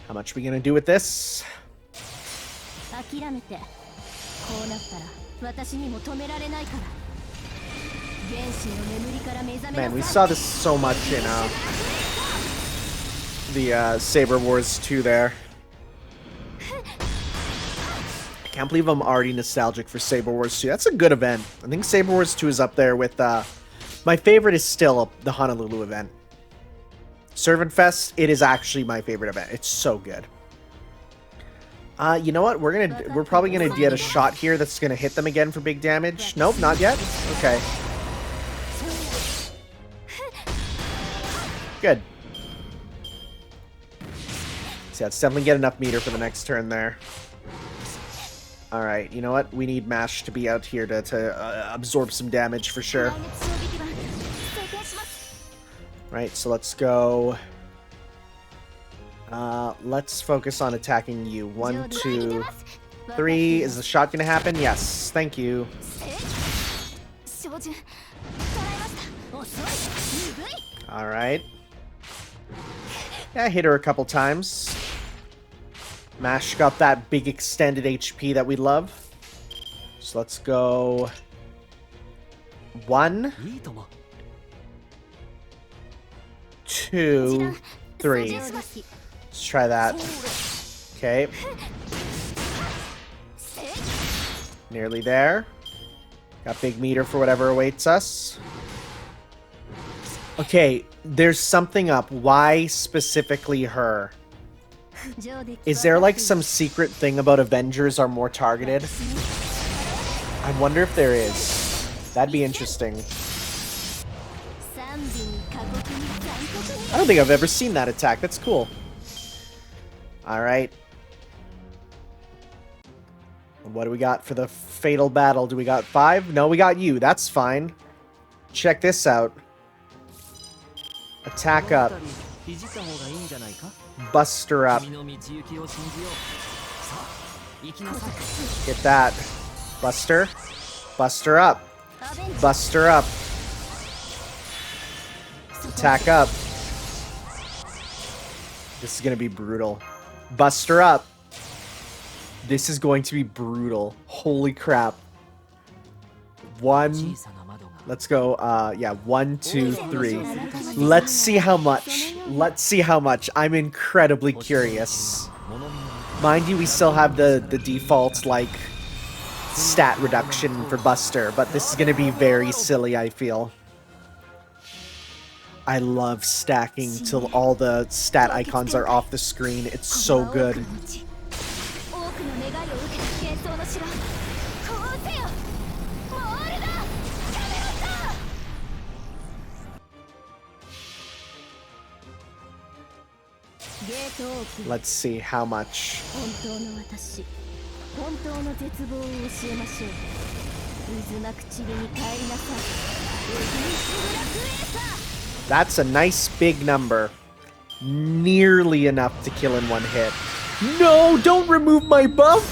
How much are we gonna do with this? Man, we saw this so much in the Saber Wars 2 there. I Can't believe I'm already nostalgic for Saber Wars 2. That's a good event. I think Saber Wars 2 is up there with, my favorite is still the Honolulu event. Servant Fest, it is actually my favorite event. It's so good. You know what? We're probably gonna get a shot here that's gonna hit them again for big damage. Nope, not yet. Okay. Good. So let's definitely get enough meter for the next turn there. Alright, you know what? We need Mash to be out here to absorb some damage for sure. Right, so let's go. Let's focus on attacking you. 1, 2, 3. Is the shot gonna happen? Yes. Thank you. Alright. Yeah, I hit her a couple times. Mash got that big extended HP that we love. So let's go 1, 2, 3. Let's try that. Okay. Nearly there. Got big meter for whatever awaits us. Okay, there's something up. Why specifically her? Is there like some secret thing about Avengers are more targeted? I wonder if there is. That'd be interesting. I don't think I've ever seen that attack. That's cool. Alright. What do we got for the fatal battle? Do we got 5? No, we got you. That's fine. Check this out. Attack up. Buster up. Get that. Buster. Buster up. Buster up. Attack up. This is going to be brutal. Buster up. This is going to be brutal. Holy crap. 1. Let's go. Yeah, 1, 2, 3. Let's see how much. Let's see how much. I'm incredibly curious. Mind you, we still have the default, like, stat reduction for Buster, but this is going to be very silly, I feel. I love stacking till all the stat icons are off the screen. It's so good. Let's see how much. That's a nice big number. Nearly enough to kill in one hit. No, don't remove my buff!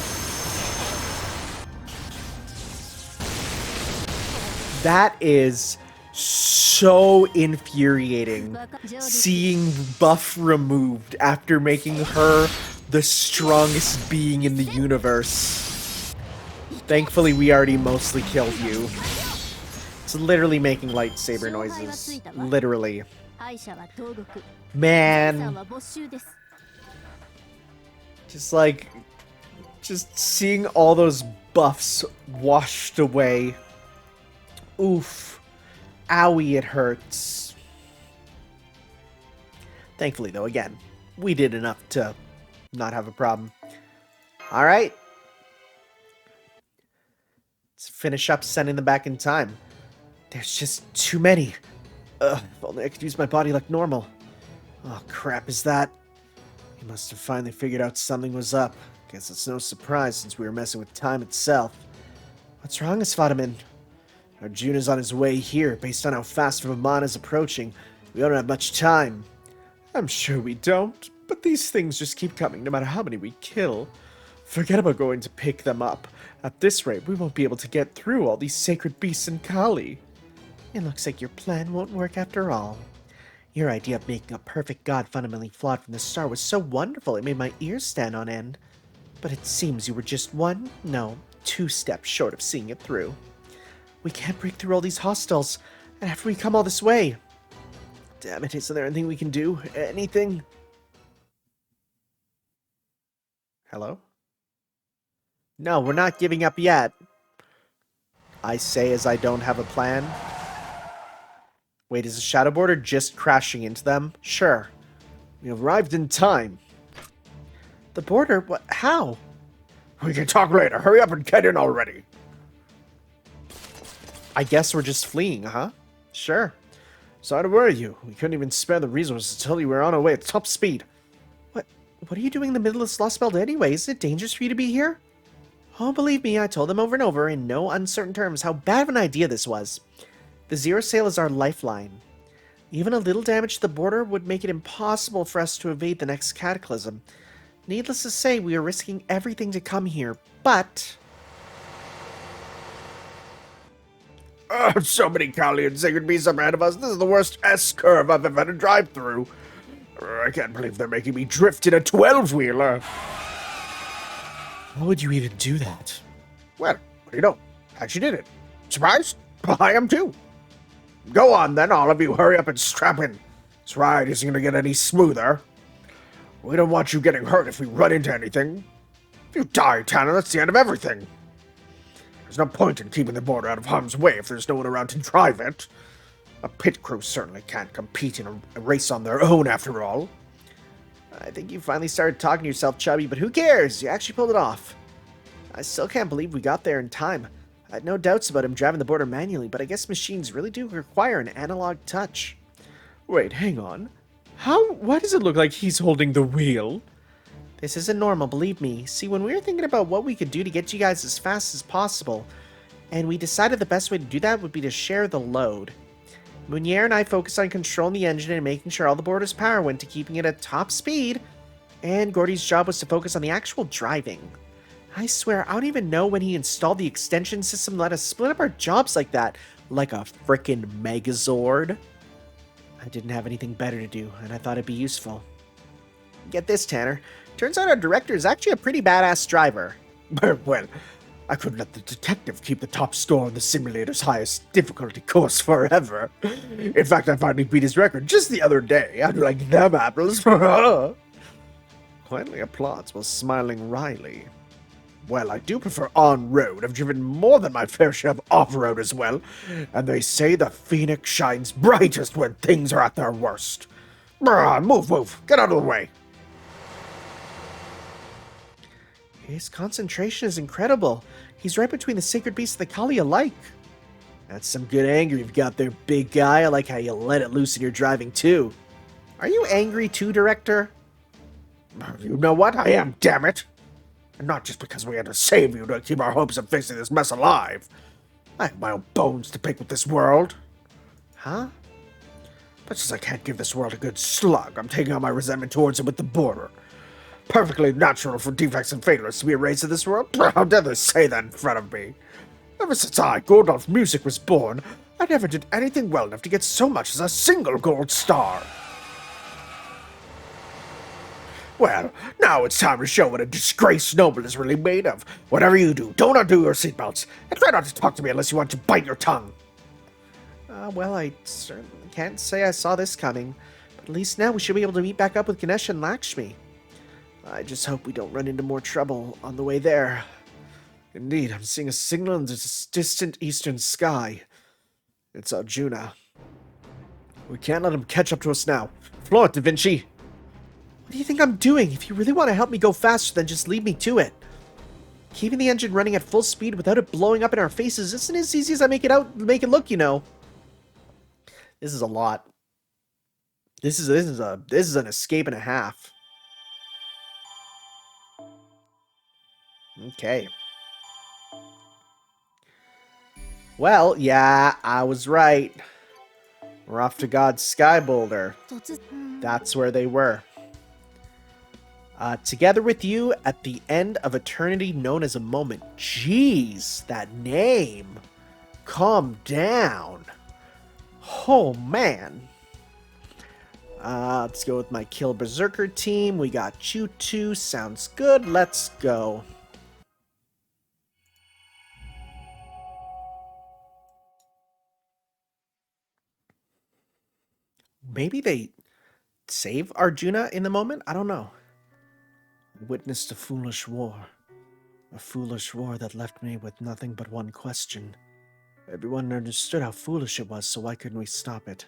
That is so infuriating. Seeing buff removed after making her the strongest being in the universe. Thankfully, we already mostly killed you. It's literally making lightsaber noises. Literally. Man. Just seeing all those buffs washed away. Oof. Owie, it hurts. Thankfully, though, again, we did enough to not have a problem. Alright. Let's finish up sending them back in time. There's just too many. Ugh, if only I could use my body like normal. Oh, crap is that? He must have finally figured out something was up. Guess it's no surprise since we were messing with time itself. What's wrong, Svadaman? Arjuna's on his way here. Based on how fast Vamana is approaching, we don't have much time. I'm sure we don't, but these things just keep coming no matter how many we kill. Forget about going to pick them up. At this rate, we won't be able to get through all these sacred beasts in Kali. It looks like your plan won't work after all. Your idea of making a perfect god fundamentally flawed from the start was so wonderful it made my ears stand on end. But it seems you were just 2 steps short of seeing it through. We can't break through all these hostiles, and after we come all this way. Damn it, isn't there anything we can do? Anything? Hello? No, we're not giving up yet. I say as I don't have a plan. Wait, is the shadow border just crashing into them? Sure. We arrived in time. The border? What? How? We can talk later. Hurry up and get in already. I guess we're just fleeing, huh? Sure. Sorry to worry you. We couldn't even spare the resources to tell you we were on our way at top speed. What are you doing in the middle of Lostbelt anyway? Is it dangerous for you to be here? Oh, believe me, I told them over and over in no uncertain terms how bad of an idea this was. The Zero Sail is our lifeline. Even a little damage to the border would make it impossible for us to evade the next cataclysm. Needless to say, we are risking everything to come here, but... So many Callians sacred beasts up ahead of us. This is the worst S-curve I've ever had to drive through. I can't believe they're making me drift in a 12-wheeler. Why would you even do that? Well, what do you know? Actually did it. Surprised? I am too. Go on then, all of you. Hurry up and strap in. This ride isn't going to get any smoother. We don't want you getting hurt if we run into anything. If you die, Tann, that's the end of everything. There's no point in keeping the border out of harm's way if there's no one around to drive it. A pit crew certainly can't compete in a race on their own, after all. I think you finally started talking to yourself, Chubby, but who cares? You actually pulled it off. I still can't believe we got there in time. I had no doubts about him driving the border manually, but I guess machines really do require an analog touch. Wait, hang on. Why does it look like he's holding the wheel? This isn't normal, believe me. See, when we were thinking about what we could do to get you guys as fast as possible, and we decided the best way to do that would be to share the load. Munier and I focused on controlling the engine and making sure all the border's power went to keeping it at top speed, and Gordy's job was to focus on the actual driving. I swear, I don't even know when he installed the extension system to let us split up our jobs like that, like a frickin' Megazord. I didn't have anything better to do, and I thought it'd be useful. Get this, Tanner. Turns out our director is actually a pretty badass driver. Well, I couldn't let the detective keep the top score on the simulator's highest difficulty course forever. In fact, I finally beat his record just the other day. How'd you like them apples? Quietly applauds while smiling wryly. Well, I do prefer on-road. I've driven more than my fair share of off-road as well. And they say the phoenix shines brightest when things are at their worst. Move. Get out of the way. His concentration is incredible. He's right between the sacred beasts and the Kali alike. That's some good anger you've got there, big guy. I like how you let it loose in your driving, too. Are you angry, too, Director? You know what? I am, damn it. And not just because we had to save you to keep our hopes of fixing this mess alive. I have my own bones to pick with this world. Huh? But since I can't give this world a good slug, I'm taking out my resentment towards it with the border. Perfectly natural for defects and failures to be erased in this world. How dare they say that in front of me? Ever since Goldolf Music was born, I never did anything well enough to get so much as a single gold star. Well, now it's time to show what a disgraced noble is really made of. Whatever you do, don't undo your seatbelts, and try not to talk to me unless you want to bite your tongue. Well, I certainly can't say I saw this coming, but at least now we should be able to meet back up with Ganesh and Lakshmi. I just hope we don't run into more trouble on the way there. Indeed, I'm seeing a signal in the distant eastern sky. It's Arjuna. We can't let him catch up to us now. Floor it, Da Vinci! What do you think I'm doing? If you really want to help me go faster, then just leave me to it. Keeping the engine running at full speed without it blowing up in our faces isn't as easy as I make it look, you know. This is a lot. This is an escape and a half. Okay. Well, yeah, I was right. We're off to God's Sky Boulder. That's where they were. Together with you at the end of eternity known as a moment. Jeez, that name. Calm down. Oh, man. Let's go with my Kill Berserker team. We got Chutu. Sounds good. Let's go. Maybe they save Arjuna in the moment? I don't know. Witnessed a foolish war. A foolish war that left me with nothing but one question. Everyone understood how foolish it was, so why couldn't we stop it?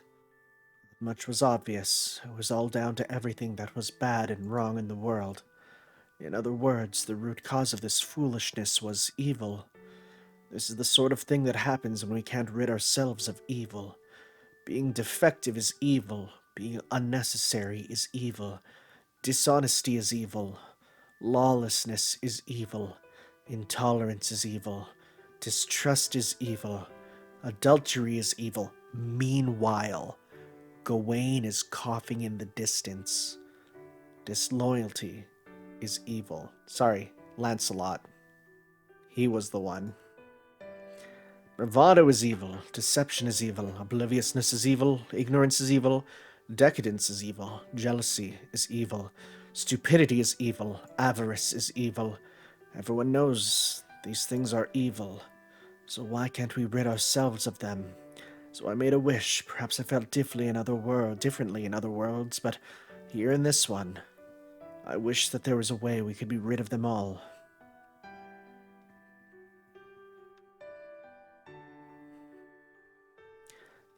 Much was obvious. It was all down to everything that was bad and wrong in the world. In other words, the root cause of this foolishness was evil. This is the sort of thing that happens when we can't rid ourselves of evil. Being defective is evil. Being unnecessary is evil. Dishonesty is evil. Lawlessness is evil. Intolerance is evil. Distrust is evil. Adultery is evil. Meanwhile, Gawain is coughing in the distance. Disloyalty is evil. Sorry, Lancelot. He was the one. Bravado is evil. Deception is evil. Obliviousness is evil. Ignorance is evil. Decadence is evil. Jealousy is evil. Stupidity is evil. Avarice is evil. Everyone knows these things are evil. So why can't we rid ourselves of them? So I made a wish. Perhaps I felt differently in other worlds, but here in this one, I wish that there was a way we could be rid of them all.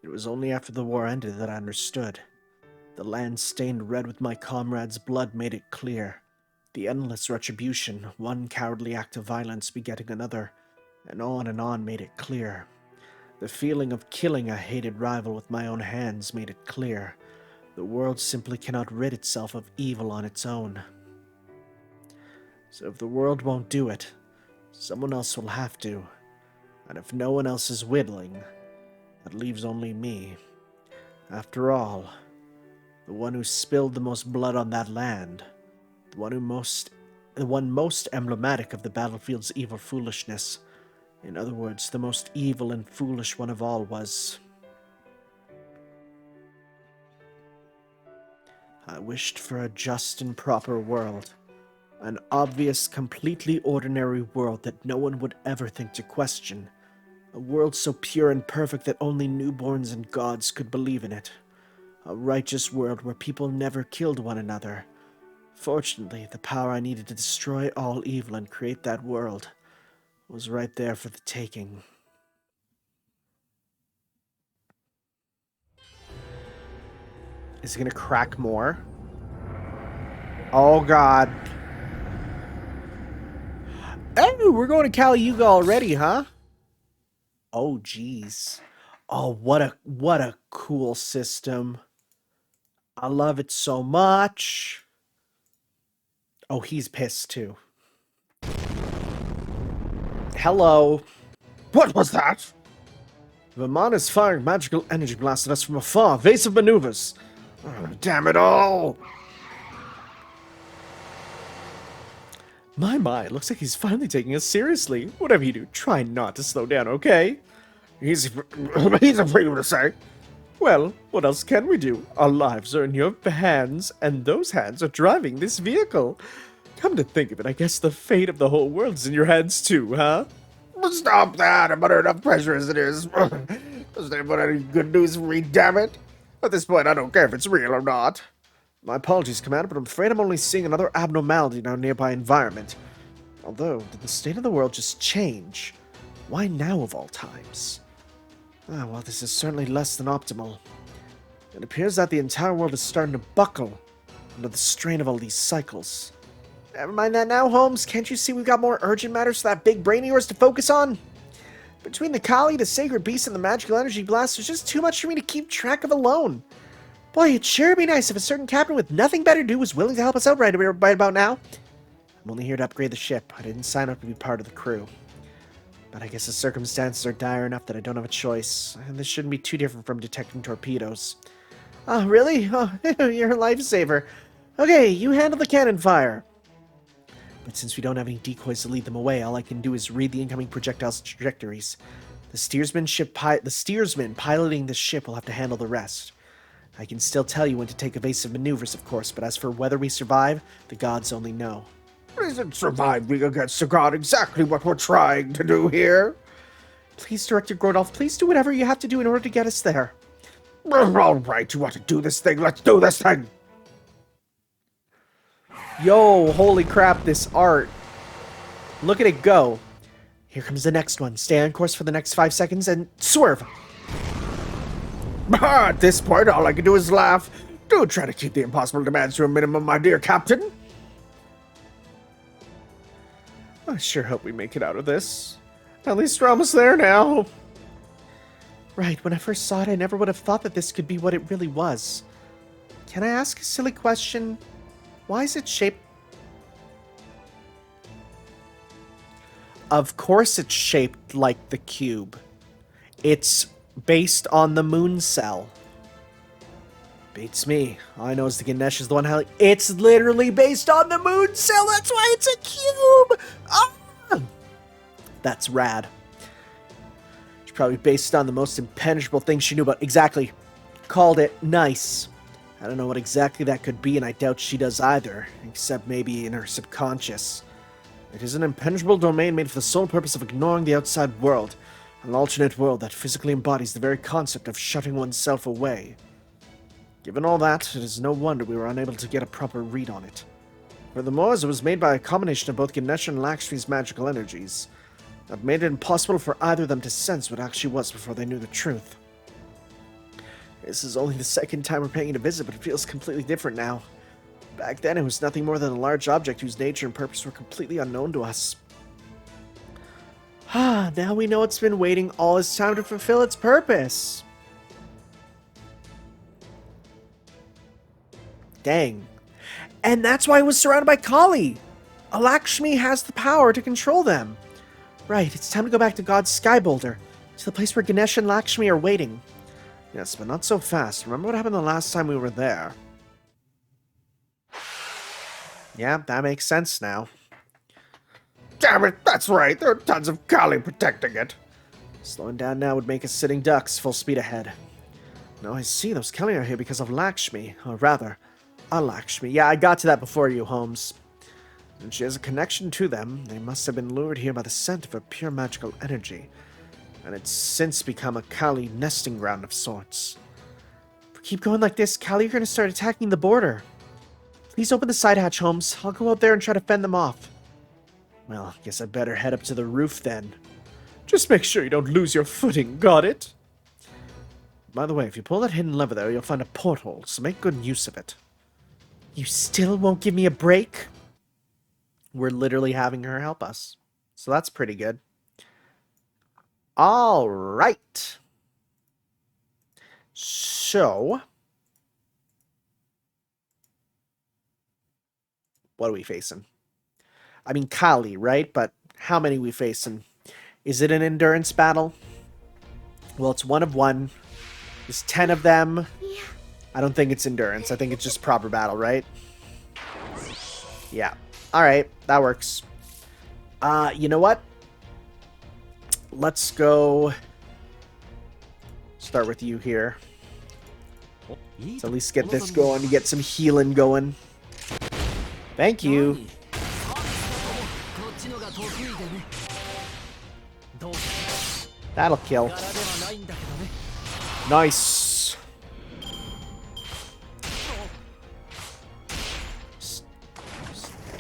It was only after the war ended that I understood. The land stained red with my comrades' blood made it clear. The endless retribution, one cowardly act of violence begetting another, and on made it clear. The feeling of killing a hated rival with my own hands made it clear. The world simply cannot rid itself of evil on its own. So if the world won't do it, someone else will have to. And if no one else is willing, that leaves only me. After all, the one who spilled the most blood on that land, the one most emblematic of the battlefield's evil foolishness. In other words, the most evil and foolish one of all was... I wished for a just and proper world. An obvious, completely ordinary world that no one would ever think to question. A world so pure and perfect that only newborns and gods could believe in it. A righteous world where people never killed one another. Fortunately, the power I needed to destroy all evil and create that world was right there for the taking. Is he gonna crack more? Oh god. Oh, we're going to Caliuga already, huh? Oh jeez. Oh, what a cool system. I love it so much. Oh, he's pissed too. Hello. What was that? Vermont is firing magical energy blast at us from afar. Evasive maneuvers. Oh, damn it all. My, it looks like he's finally taking us seriously. Whatever you do, try not to slow down, okay? He's afraid to say. Well, what else can we do? Our lives are in your hands, and those hands are driving this vehicle. Come to think of it, I guess the fate of the whole world is in your hands too, huh? Stop that! I'm under enough pressure as it is. Doesn't anyone have any good news for me, damn it? At this point, I don't care if it's real or not. My apologies, Commander, but I'm afraid I'm only seeing another abnormality in our nearby environment. Although, did the state of the world just change? Why now of all times? Ah, well, this is certainly less than optimal. It appears that the entire world is starting to buckle under the strain of all these cycles. Never mind that now, Holmes. Can't you see we've got more urgent matters for that big brain of yours to focus on? Between the Kali, the Sacred Beast, and the Magical Energy Blast, there's just too much for me to keep track of alone. Boy, it'd sure be nice if a certain captain with nothing better to do was willing to help us out right about now. I'm only here to upgrade the ship. I didn't sign up to be part of the crew. But I guess the circumstances are dire enough that I don't have a choice, and this shouldn't be too different from detecting torpedoes. Oh, really? Oh, you're a lifesaver. Okay, you handle the cannon fire. But since we don't have any decoys to lead them away, all I can do is read the incoming projectiles' trajectories. The steersman piloting the ship will have to handle the rest. I can still tell you when to take evasive maneuvers, of course, but as for whether we survive, the gods only know. Isn't surviving against the god exactly what we're trying to do here? Please, Director Grodolf, please do whatever you have to do in order to get us there. All right, you want to do this thing? Let's do this thing! Yo, holy crap, this art. Look at it go. Here comes the next one. Stay on course for the next 5 seconds and swerve. At this point, all I can do is laugh. Do try to keep the impossible demands to a minimum, my dear Captain. I sure hope we make it out of this. At least we're almost there now. Right, when I first saw it, I never would have thought that this could be what it really was. Can I ask a silly question? Why is it shaped... Of course it's shaped like the cube. It's based on the moon cell. Beats me. All I know is the Ganesh is the one how... It's literally based on the moon cell! That's why it's a cube! Ah! That's rad. It's probably based on the most impenetrable thing she knew about. Exactly. Called it. Nice. I don't know what exactly that could be, and I doubt she does either. Except maybe in her subconscious. It is an impenetrable domain made for the sole purpose of ignoring the outside world. An alternate world that physically embodies the very concept of shutting oneself away. Given all that, it is no wonder we were unable to get a proper read on it. Furthermore, as it was made by a combination of both Ganesh and Lakshmi's magical energies, that made it impossible for either of them to sense what it actually was before they knew the truth. This is only the second time we're paying it a visit, but it feels completely different now. Back then, it was nothing more than a large object whose nature and purpose were completely unknown to us. Ah, now we know it's been waiting all this time to fulfill its purpose. Dang. And that's why it was surrounded by Kali. Lakshmi has the power to control them. Right, it's time to go back to God's Sky Boulder, to the place where Ganesh and Lakshmi are waiting. Yes, but not so fast. Remember what happened the last time we were there? Yeah, that makes sense now. Damn it, that's right. There are tons of Kali protecting it. Slowing down now would make us sitting ducks full speed ahead. No, I see. Those Kali are here because of Lakshmi. Or rather, Lakshmi. Yeah, I got to that before you, Holmes. And she has a connection to them. They must have been lured here by the scent of her pure magical energy. And it's since become a Kali nesting ground of sorts. If we keep going like this, Kali are going to start attacking the border. Please open the side hatch, Holmes. I'll go out there and try to fend them off. Well, I guess I better head up to the roof then. Just make sure you don't lose your footing, got it? By the way, if you pull that hidden lever there, you'll find a porthole, so make good use of it. You still won't give me a break? We're literally having her help us. So that's pretty good. All right. So, what are we facing? I mean, Kali, right? But how many we facing? Is it an endurance battle? Well, it's 1 of 1. There's 10 of them. I don't think it's endurance. I think it's just proper battle, right? Yeah. All right, that works. You know what? Let's go start with you here. Let's at least get this going, get some healing going. Thank you. That'll kill. Nice.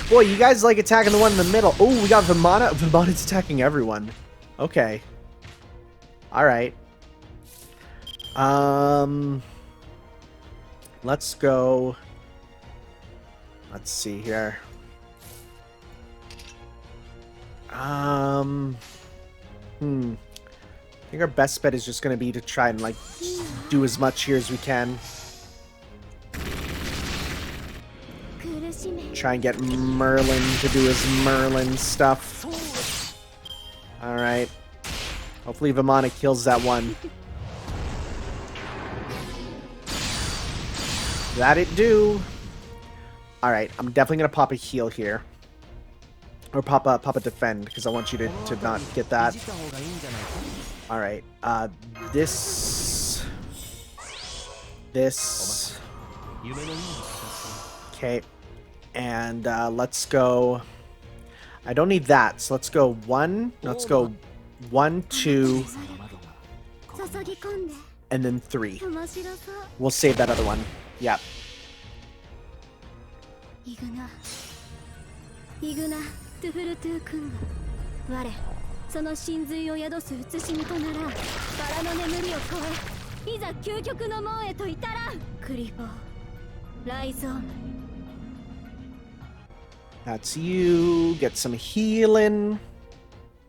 Boy, you guys like attacking the one in the middle. Oh, we got Vimana. Vimana's attacking everyone. Okay. Alright. Let's go. Let's see here. I think our best bet is just going to be to try and, like, do as much here as we can. Try and get Merlin to do his Merlin stuff. Alright. Hopefully Vimana kills that one. That it do. Alright, I'm definitely going to pop a heal here. Or pop a defend, because I want you to not get that. Alright, this... Okay. And, let's go... I don't need that, so let's go 1. Let's go 1, 2... And then 3. We'll save that other one. Yeah. トゥフルトゥ君が我その真髄を宿す写しみとならバラの眠りを超えいざ究極の門へと至らんクリフォーライゾーム That's you. Get some healing.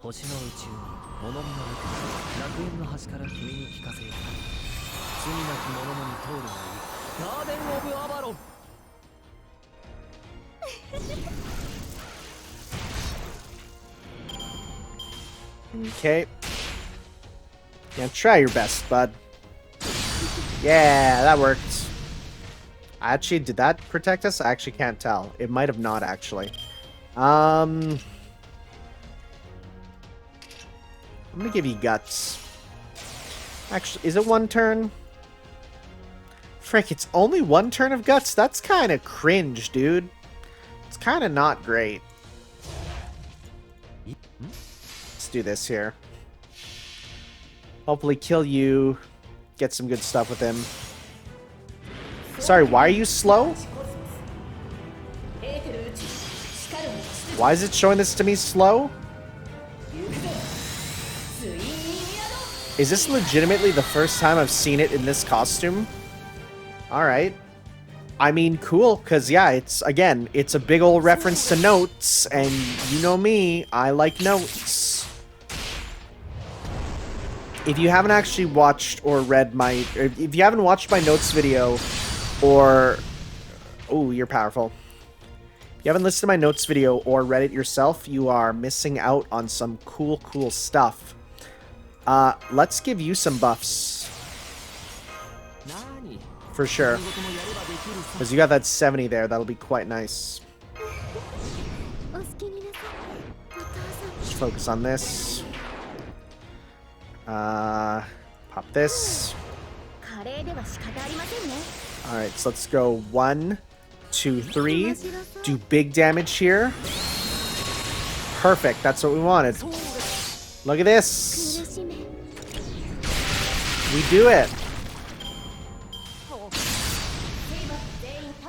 星の宇宙に物見の楽園の端から君に聞かせよう。罪なき者のに通るがいい。ガーデン・オブ・アバロン。Okay. Yeah, try your best, bud. Yeah, that worked. Actually, did that protect us? I actually can't tell. It might have not, actually. I'm gonna give you guts. Actually, is it one turn? Frick, it's only one turn of guts? That's kind of cringe, dude. It's kind of not great. Let's do this here. Hopefully kill you. Get some good stuff with him. Sorry, why are you slow? Why is it showing this to me slow? Is this legitimately the first time I've seen it in this costume? Alright. I mean, cool, because yeah, it's, again, it's a big old reference to Nautz, and you know me, I like Nautz. If you haven't actually watched or read my, if you haven't watched my Nautz video, or, oh, you're powerful. If you haven't listened to my Nautz video or read it yourself, you are missing out on some cool, cool stuff. Let's give you some buffs. For sure. Because you got that 70 there, that'll be quite nice. Just focus on this. Pop this. Alright, so let's go 1, 2, 3. Do big damage here. Perfect, that's what we wanted. Look at this. We do it.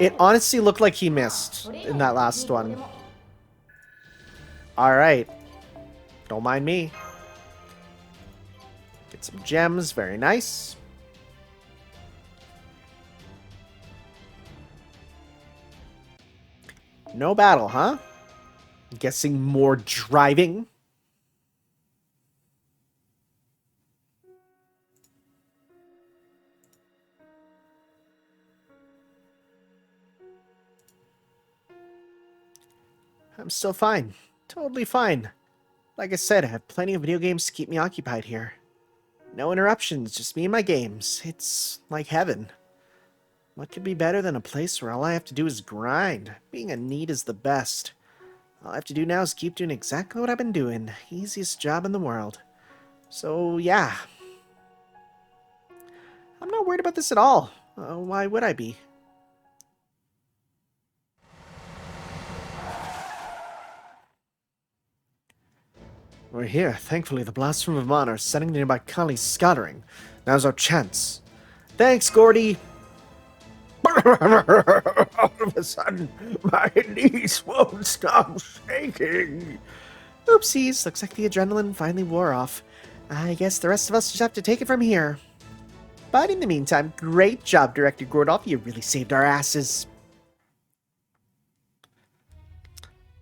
It honestly looked like he missed in that last one. Alright. Don't mind me. Get some gems, very nice. No battle, huh? I'm guessing more driving. I'm still fine. Totally fine. Like I said, I have plenty of video games to keep me occupied here. No interruptions, just me and my games. It's like heaven. What could be better than a place where all I have to do is grind? Being a NEET is the best. All I have to do now is keep doing exactly what I've been doing. Easiest job in the world. So, yeah. I'm not worried about this at all. Why would I be? We're here. Thankfully, the blasts from Vermont are setting the nearby colonies scattering. Now's our chance. Thanks, Gordy! All of a sudden, my knees won't stop shaking. Oopsies, looks like the adrenaline finally wore off. I guess the rest of us just have to take it from here. But in the meantime, great job, Director Gordolf. You really saved our asses.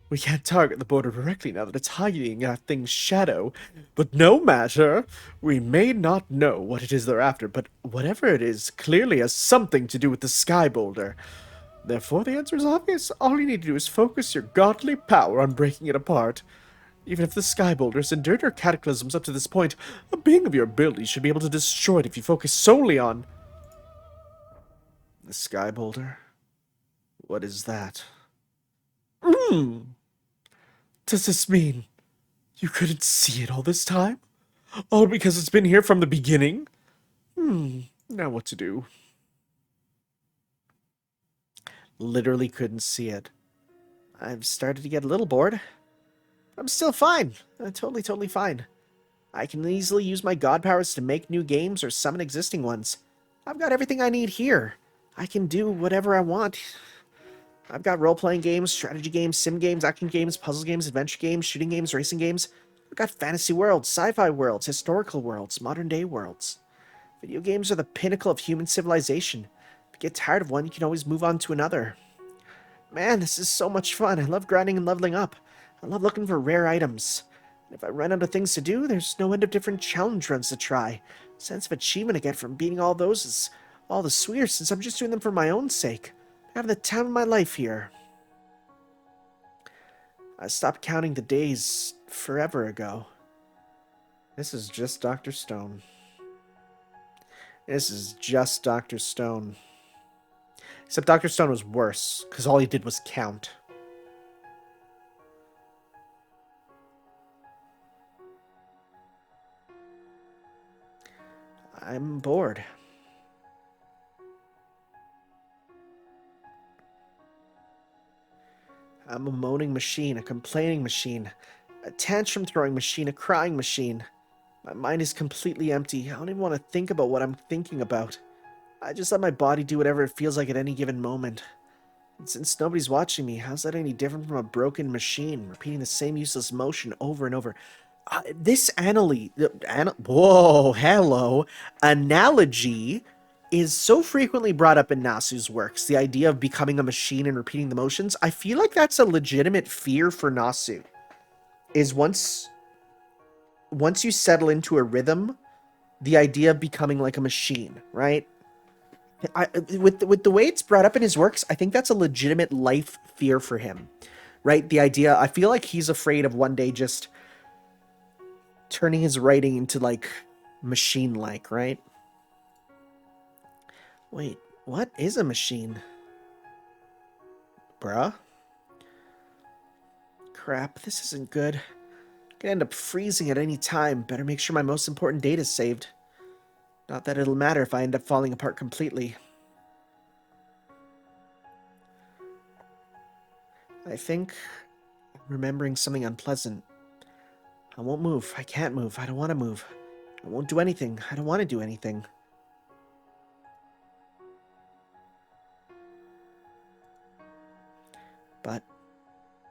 We can't target the border directly now that it's hiding in that thing's shadow. But no matter. We may not know what it is they're after, but whatever it is clearly has something to do with the Sky Boulder. Therefore, the answer is obvious. All you need to do is focus your godly power on breaking it apart. Even if the Sky Boulder's endured your cataclysms up to this point, a being of your ability should be able to destroy it if you focus solely on... The Sky Boulder? What is that? Does this mean you couldn't see it all this time? All because it's been here from the beginning? Now what to do? Literally couldn't see it. I've started to get a little bored. I'm still fine. Totally fine. I can easily use my god powers to make new games or summon existing ones. I've got everything I need here. I can do whatever I want. I've got role-playing games, strategy games, sim games, action games, puzzle games, adventure games, shooting games, racing games. I've got fantasy worlds, sci-fi worlds, historical worlds, modern-day worlds. Video games are the pinnacle of human civilization. If you get tired of one, you can always move on to another. Man, this is so much fun. I love grinding and leveling up. I love looking for rare items. And if I run out of things to do, there's no end of different challenge runs to try. Sense of achievement I get from beating all those is all the sweeter since I'm just doing them for my own sake. I'm having the time of my life here. I stopped counting the days forever ago. This is just Dr. Stone. This is just Dr. Stone. Except Dr. Stone was worse, because all he did was count. I'm bored. I'm a moaning machine, a complaining machine, a tantrum-throwing machine, a crying machine. My mind is completely empty. I don't even want to think about what I'm thinking about. I just let my body do whatever it feels like at any given moment. And since nobody's watching me, how's that any different from a broken machine, repeating the same useless motion over and over? This analogy is so frequently brought up in Nasu's works. The idea of becoming a machine and repeating the motions. I feel like that's a legitimate fear for Nasu. Is once you settle into a rhythm, the idea of becoming like a machine, right? With the way it's brought up in his works, I think that's a legitimate life fear for him, right? The idea, I feel like he's afraid of one day just turning his writing into like machine-like, right? Wait, what is a machine? Bruh? Crap, this isn't good. I could end up freezing at any time. Better make sure my most important data's saved. Not that it'll matter if I end up falling apart completely. I think I'm remembering something unpleasant. I won't move. I can't move. I don't want to move. I won't do anything. I don't want to do anything. But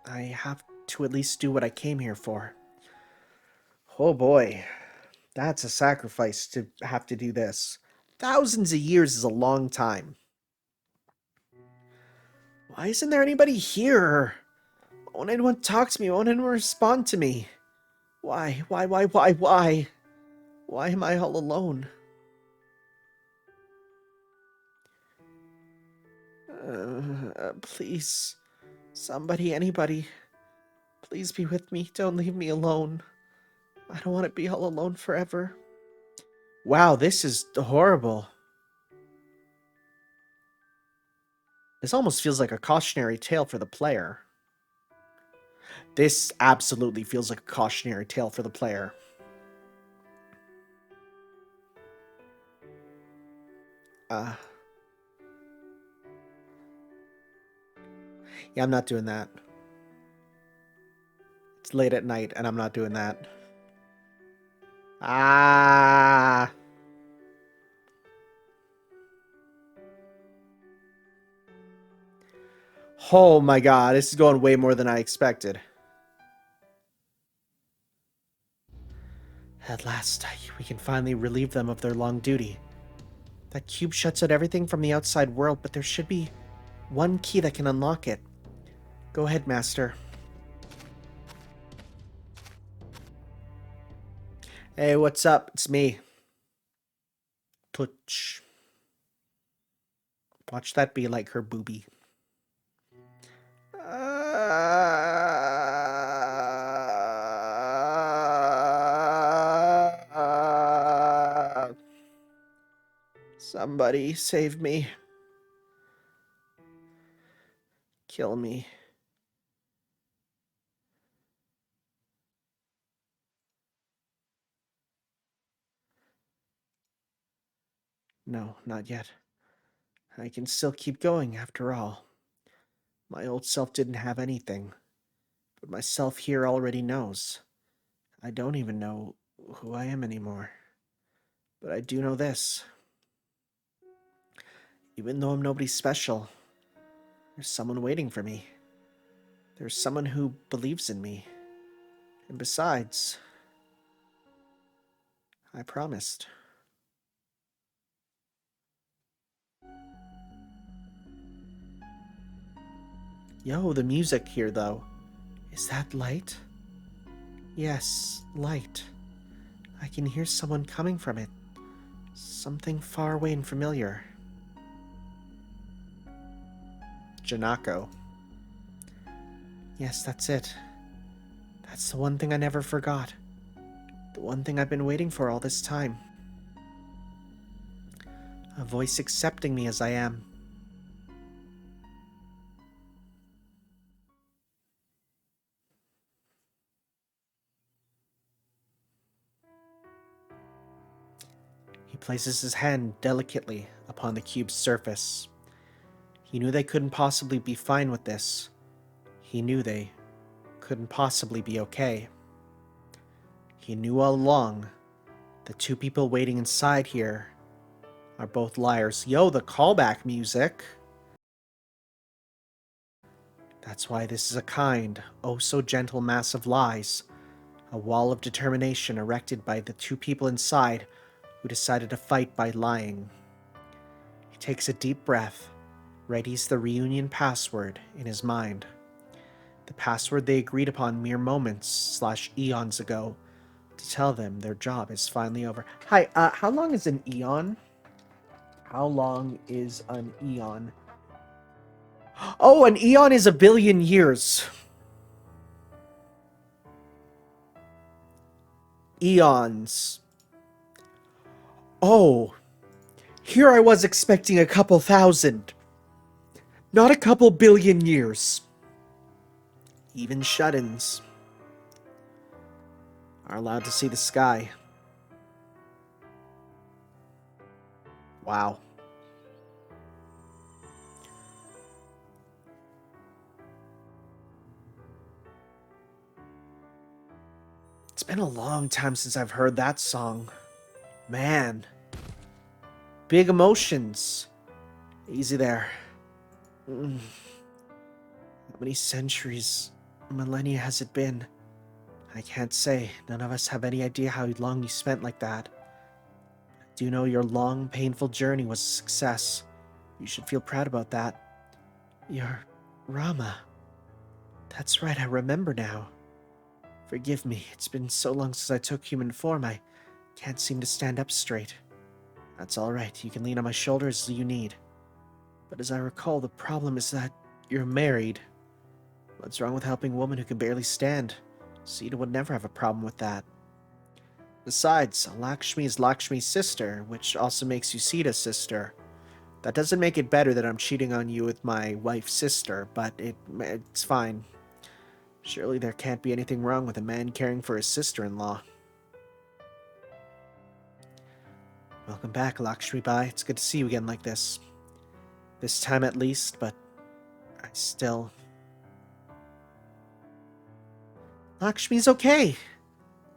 I have to at least do what I came here for. Oh boy. That's a sacrifice to have to do this. Thousands of years is a long time. Why isn't there anybody here? Won't anyone talk to me? Won't anyone respond to me? Why? Why am I all alone? Please. Somebody, anybody. Please be with me. Don't leave me alone. I don't want to be all alone forever. Wow, this is horrible. This almost feels like a cautionary tale for the player. This absolutely feels like a cautionary tale for the player. Yeah, I'm not doing that. It's late at night, and I'm not doing that. Ah. Oh my god, this is going way more than I expected. At last, we can finally relieve them of their long duty. That cube shuts out everything from the outside world, but there should be one key that can unlock it. Go ahead, Master. Hey, what's up? It's me. Touch. Watch that be like her boobie. Somebody save me. Kill me. No, not yet. I can still keep going after all. My old self didn't have anything, but my self here already knows. I don't even know who I am anymore. But I do know this. Even though I'm nobody special, There's someone waiting for me. There's someone who believes in me. And besides, I promised. Yo, the music here, though. Is that light? Yes, light. I can hear someone coming from it. Something far away and familiar. Janako. Yes, that's it. That's the one thing I never forgot. The one thing I've been waiting for all this time. A voice accepting me as I am. He places his hand delicately upon the cube's surface. He knew they couldn't possibly be fine with this. He knew they couldn't possibly be okay. He knew all along the two people waiting inside here are both liars. Yo, the callback music. That's why this is a kind, oh so gentle mass of lies. A wall of determination erected by the two people inside who decided to fight by lying. He takes a deep breath, readies the reunion password in his mind. The password they agreed upon mere moments/eons ago to tell them their job is finally over. Hi, how long is an eon? How long is an eon? Oh, an eon is 1 billion years. Eons. Oh, here I was expecting a couple thousand. Not a couple billion years. Even shut-ins are allowed to see the sky. Wow. It's been a long time since I've heard that song. Man. Big emotions. Easy there. How many centuries, millennia has it been? I can't say. None of us have any idea how long you spent like that. I do know your long, painful journey was a success. You should feel proud about that. You're Rama. That's right, I remember now. Forgive me, it's been so long since I took human form, I can't seem to stand up straight. That's alright, you can lean on my shoulders as you need. But as I recall, the problem is that you're married. What's wrong with helping a woman who can barely stand? Sita would never have a problem with that. Besides, Lakshmi is Lakshmi's sister, which also makes you Sita's sister. That doesn't make it better that I'm cheating on you with my wife's sister, but it's fine. Surely there can't be anything wrong with a man caring for his sister-in-law. Welcome back, Lakshmi Bai. It's good to see you again like this. This time at least, but I still... Lakshmi's okay.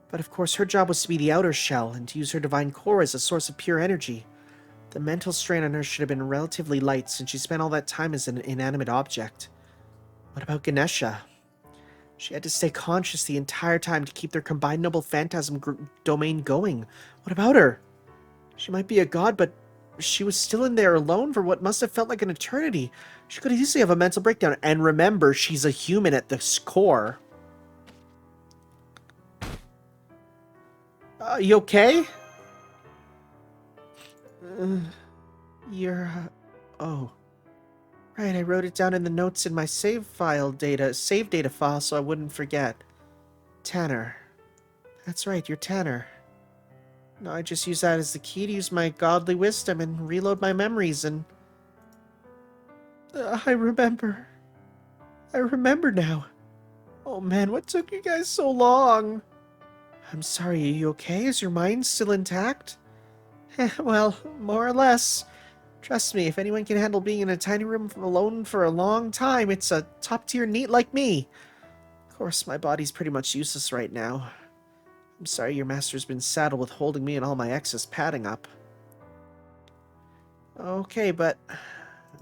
But of course her job was to be the outer shell and to use her divine core as a source of pure energy. The mental strain on her should have been relatively light since she spent all that time as an inanimate object. What about Ganesha? She had to stay conscious the entire time to keep their combined noble phantasm domain going. What about her? She might be a god, but she was still in there alone for what must have felt like an eternity. She could easily have a mental breakdown. And remember, she's a human at the core. You okay? Oh. Right, I wrote it down in the notes in my save data file so I wouldn't forget. Tanner. That's right, you're Tanner. No, I just use that as the key to use my godly wisdom and reload my memories and... I remember. I remember now. Oh man, what took you guys so long? I'm sorry, are you okay? Is your mind still intact? Well, more or less. Trust me, if anyone can handle being in a tiny room alone for a long time, it's a top-tier NEET like me. Of course, my body's pretty much useless right now. I'm sorry your master's been saddled with holding me and all my excess padding up. Okay, but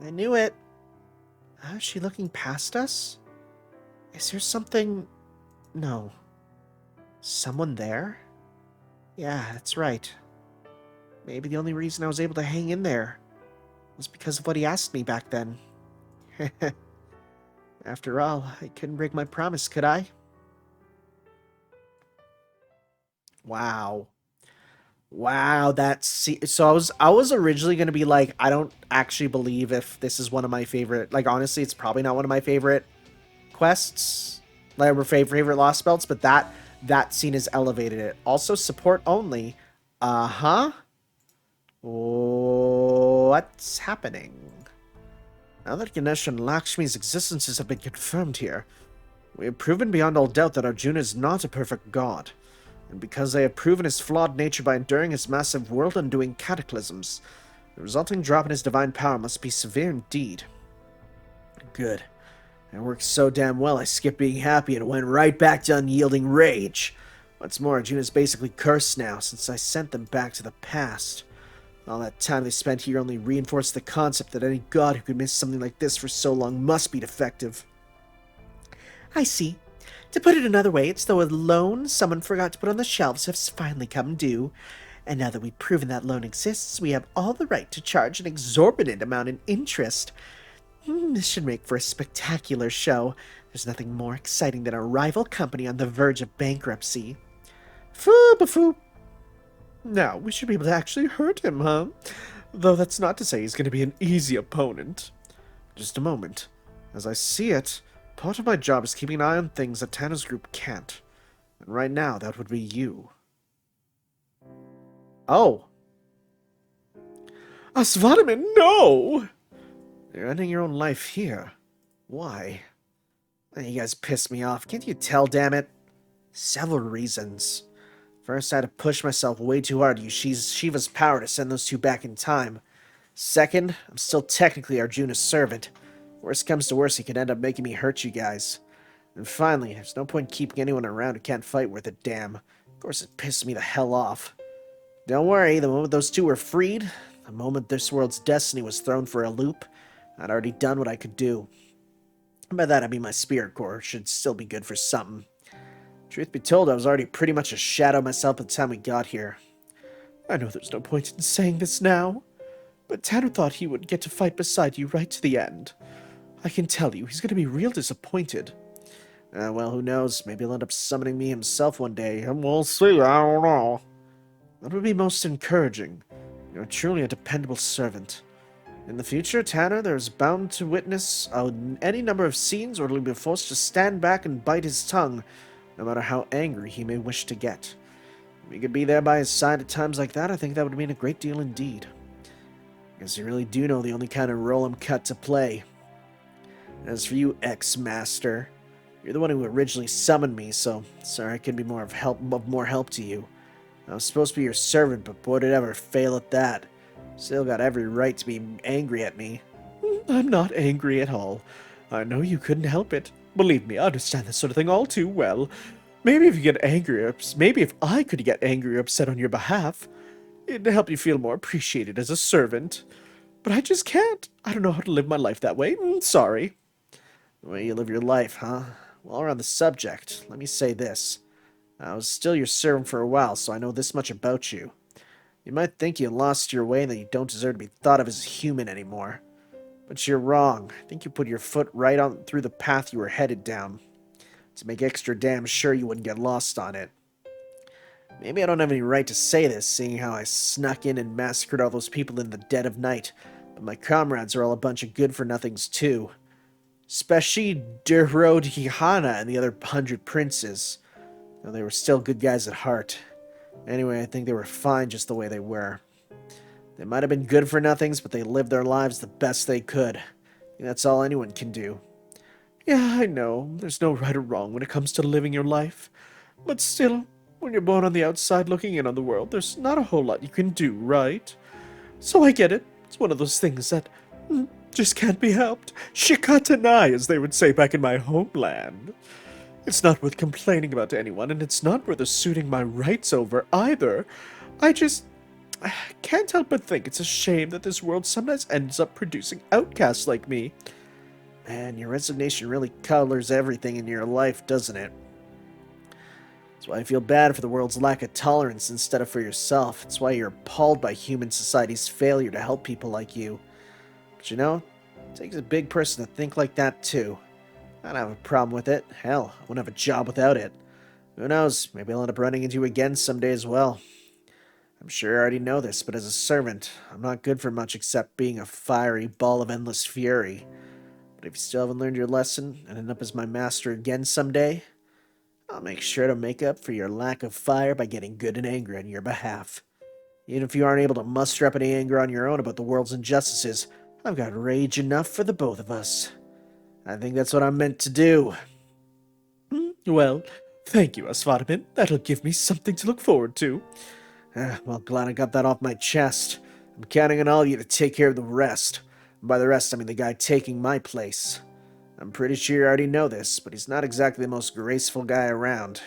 I knew it. Is she looking past us? Is there something... No. Someone there? Yeah, that's right. Maybe the only reason I was able to hang in there was because of what he asked me back then. After all, I couldn't break my promise, could I? Wow. Wow, so I was originally going to be like, I don't actually believe if this is one of my favorite, like honestly, it's probably not one of my favorite quests, like favorite Lostbelts, but that scene has elevated it. Also support only. What's happening? Now that Ganesh and Lakshmi's existences have been confirmed here, we have proven beyond all doubt that Arjuna is not a perfect god. And because they have proven his flawed nature by enduring his massive world-undoing cataclysms, the resulting drop in his divine power must be severe indeed. Good. It worked so damn well I skipped being happy and went right back to unyielding rage. What's more, Arjuna's basically cursed now, since I sent them back to the past. All that time they spent here only reinforced the concept that any god who could miss something like this for so long must be defective. I see. To put it another way, it's though a loan someone forgot to put on the shelves has finally come due. And now that we've proven that loan exists, we have all the right to charge an exorbitant amount in interest. This should make for a spectacular show. There's nothing more exciting than a rival company on the verge of bankruptcy. Foo-ba-foo. Now, we should be able to actually hurt him, huh? Though that's not to say he's going to be an easy opponent. Just a moment. As I see it, part of my job is keeping an eye on things that Tanner's group can't. And right now, that would be you. Oh. Asvadaman, no! You're ending your own life here. Why? You guys piss me off. Can't you tell, damn it? Several reasons. First, I had to push myself way too hard to use Shiva's power to send those two back in time. Second, I'm still technically Arjuna's servant. Worst comes to worst, he could end up making me hurt you guys. And finally, there's no point keeping anyone around who can't fight worth a damn. Of course, it pisses me the hell off. Don't worry, the moment those two were freed, the moment this world's destiny was thrown for a loop, I'd already done what I could do. And by that, I mean my spirit core should still be good for something. Truth be told, I was already pretty much a shadow myself by the time we got here. I know there's no point in saying this now, but Tanner thought he would get to fight beside you right to the end. I can tell you, he's going to be real disappointed. Well, who knows? Maybe he'll end up summoning me himself one day, and we'll see, I don't know. That would be most encouraging. You're truly a dependable servant. In the future, Tanner, there is bound to witness any number of scenes where he'll be forced to stand back and bite his tongue, no matter how angry he may wish to get. If we could be there by his side at times like that, I think that would mean a great deal indeed. Guess you really do know the only kind of role I'm cut to play. As for you, ex-master, you're the one who originally summoned me, so sorry I couldn't be more help to you. I was supposed to be your servant, but boy did ever fail at that. Still got every right to be angry at me. I'm not angry at all. I know you couldn't help it. Believe me, I understand this sort of thing all too well. Maybe if I could get angry or upset on your behalf, it'd help you feel more appreciated as a servant. But I just can't. I don't know how to live my life that way. Sorry. The way you live your life, huh? While we're on the subject, let me say this. I was still your servant for a while, so I know this much about you. You might think you lost your way and that you don't deserve to be thought of as human anymore. But you're wrong. I think you put your foot right on through the path you were headed down. To make extra damn sure you wouldn't get lost on it. Maybe I don't have any right to say this, seeing how I snuck in and massacred all those people in the dead of night, but my comrades are all a bunch of good-for-nothings too. Especially Durodhihana and the other 100 princes. Though they were still good guys at heart. Anyway, I think they were fine just the way they were. They might have been good-for-nothings, but they lived their lives the best they could. And that's all anyone can do. Yeah, I know, there's no right or wrong when it comes to living your life. But still, when you're born on the outside looking in on the world, there's not a whole lot you can do, right? So I get it. It's one of those things that just can't be helped. Shikatanai, as they would say back in my homeland. It's not worth complaining about to anyone, and it's not worth asserting my rights over either. I can't help but think it's a shame that this world sometimes ends up producing outcasts like me. Man, your resignation really colors everything in your life, doesn't it? That's why I feel bad for the world's lack of tolerance instead of for yourself. It's why you're appalled by human society's failure to help people like you. But you know, it takes a big person to think like that too. I don't have a problem with it. Hell, I wouldn't have a job without it. Who knows, maybe I'll end up running into you again someday as well. I'm sure I already know this, but as a servant, I'm not good for much except being a fiery ball of endless fury. But if you still haven't learned your lesson and end up as my master again someday, I'll make sure to make up for your lack of fire by getting good and angry on your behalf. Even if you aren't able to muster up any anger on your own about the world's injustices, I've got rage enough for the both of us. I think that's what I'm meant to do. Well, thank you, Asvadamin. That'll give me something to look forward to. Well, glad I got that off my chest. I'm counting on all of you to take care of the rest. And by the rest, I mean the guy taking my place. I'm pretty sure you already know this, but he's not exactly the most graceful guy around.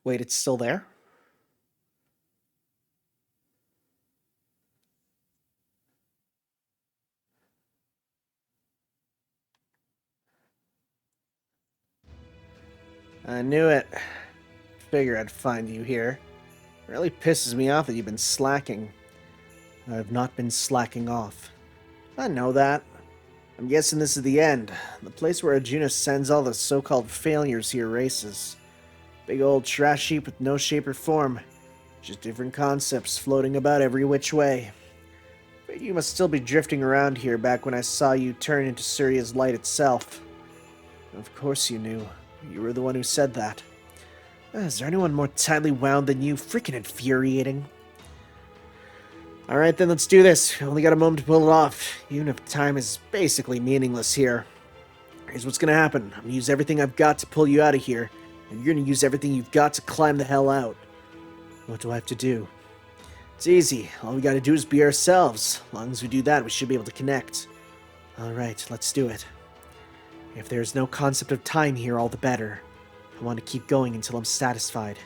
Wait, it's still there? I knew it. Figure I'd find you here. It really pisses me off that you've been slacking. I've not been slacking off. I know that. I'm guessing this is the end. The place where Arjuna sends all the so-called failures he erases. Big old trash heap with no shape or form. Just different concepts floating about every which way. But you must still be drifting around here back when I saw you turn into Surya's light itself. Of course you knew. You were the one who said that. Is there anyone more tightly wound than you? Freaking infuriating. Alright then, let's do this. We only got a moment to pull it off, even if time is basically meaningless here. Here's what's gonna happen. I'm gonna use everything I've got to pull you out of here, and you're gonna use everything you've got to climb the hell out. What do I have to do? It's easy. All we gotta do is be ourselves. As long as we do that, we should be able to connect. Alright, let's do it. If there's no concept of time here, all the better. I want to keep going until I'm satisfied.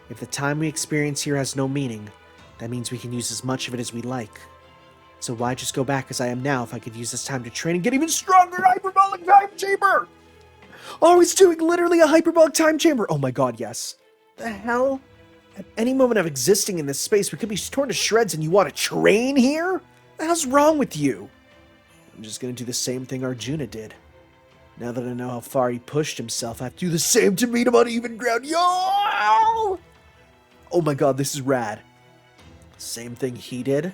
If the time we experience here has no meaning, that means we can use as much of it as we like. So why just go back as I am now if I could use this time to train and get even stronger? Hyperbolic time chamber! Oh, he's doing literally a hyperbolic time chamber! Oh my god, yes. The hell? At any moment of existing in this space, we could be torn to shreds and you want to train here? What the hell's wrong with you? I'm just gonna do the same thing Arjuna did. Now that I know how far he pushed himself, I have to do the same to meet him on even ground. Yo! Oh my god, this is rad. Same thing he did.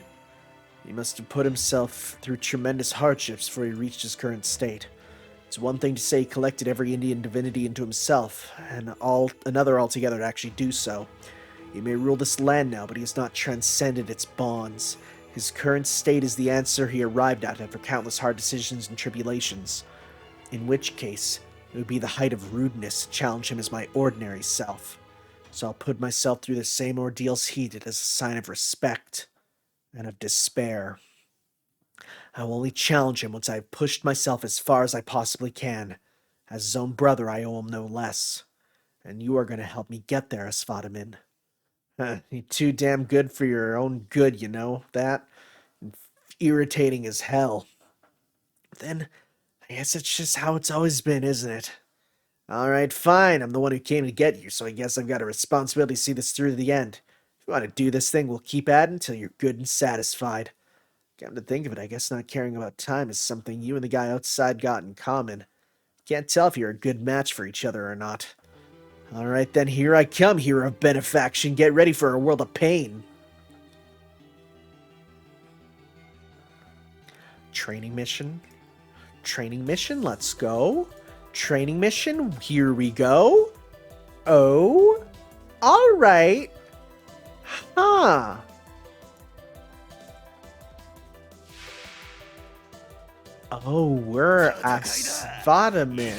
He must have put himself through tremendous hardships before he reached his current state. It's one thing to say he collected every Indian divinity into himself, and another altogether to actually do so. He may rule this land now, but he has not transcended its bonds. His current state is the answer he arrived at after countless hard decisions and tribulations. In which case, it would be the height of rudeness to challenge him as my ordinary self. So I'll put myself through the same ordeals he did as a sign of respect and of despair. I will only challenge him once I have pushed myself as far as I possibly can. As his own brother, I owe him no less. And you are going to help me get there, Asvadamin. You're too damn good for your own good, you know that? Irritating as hell. Then, I guess it's just how it's always been, isn't it? Alright, fine. I'm the one who came to get you, so I guess I've got a responsibility to see this through to the end. If you want to do this thing, we'll keep at it until you're good and satisfied. Come to think of it, I guess not caring about time is something you and the guy outside got in common. Can't tell if you're a good match for each other or not. Alright then, here I come, hero of benefaction. Get ready for a world of pain. Training mission? Training mission, let's go. Training mission, here we go. Oh, alright. Huh. Oh, we're Asvadamin.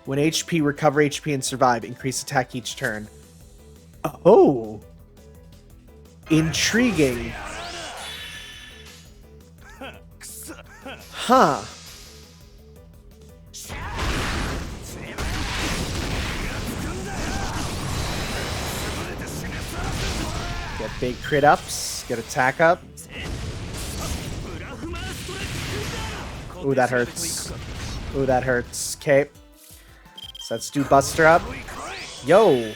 When HP, recover HP and survive. Increase attack each turn. Oh. Intriguing. Huh. Get big crit ups. Get attack up. Ooh, that hurts. Ooh, that hurts. Okay. So let's do Buster up. Yo.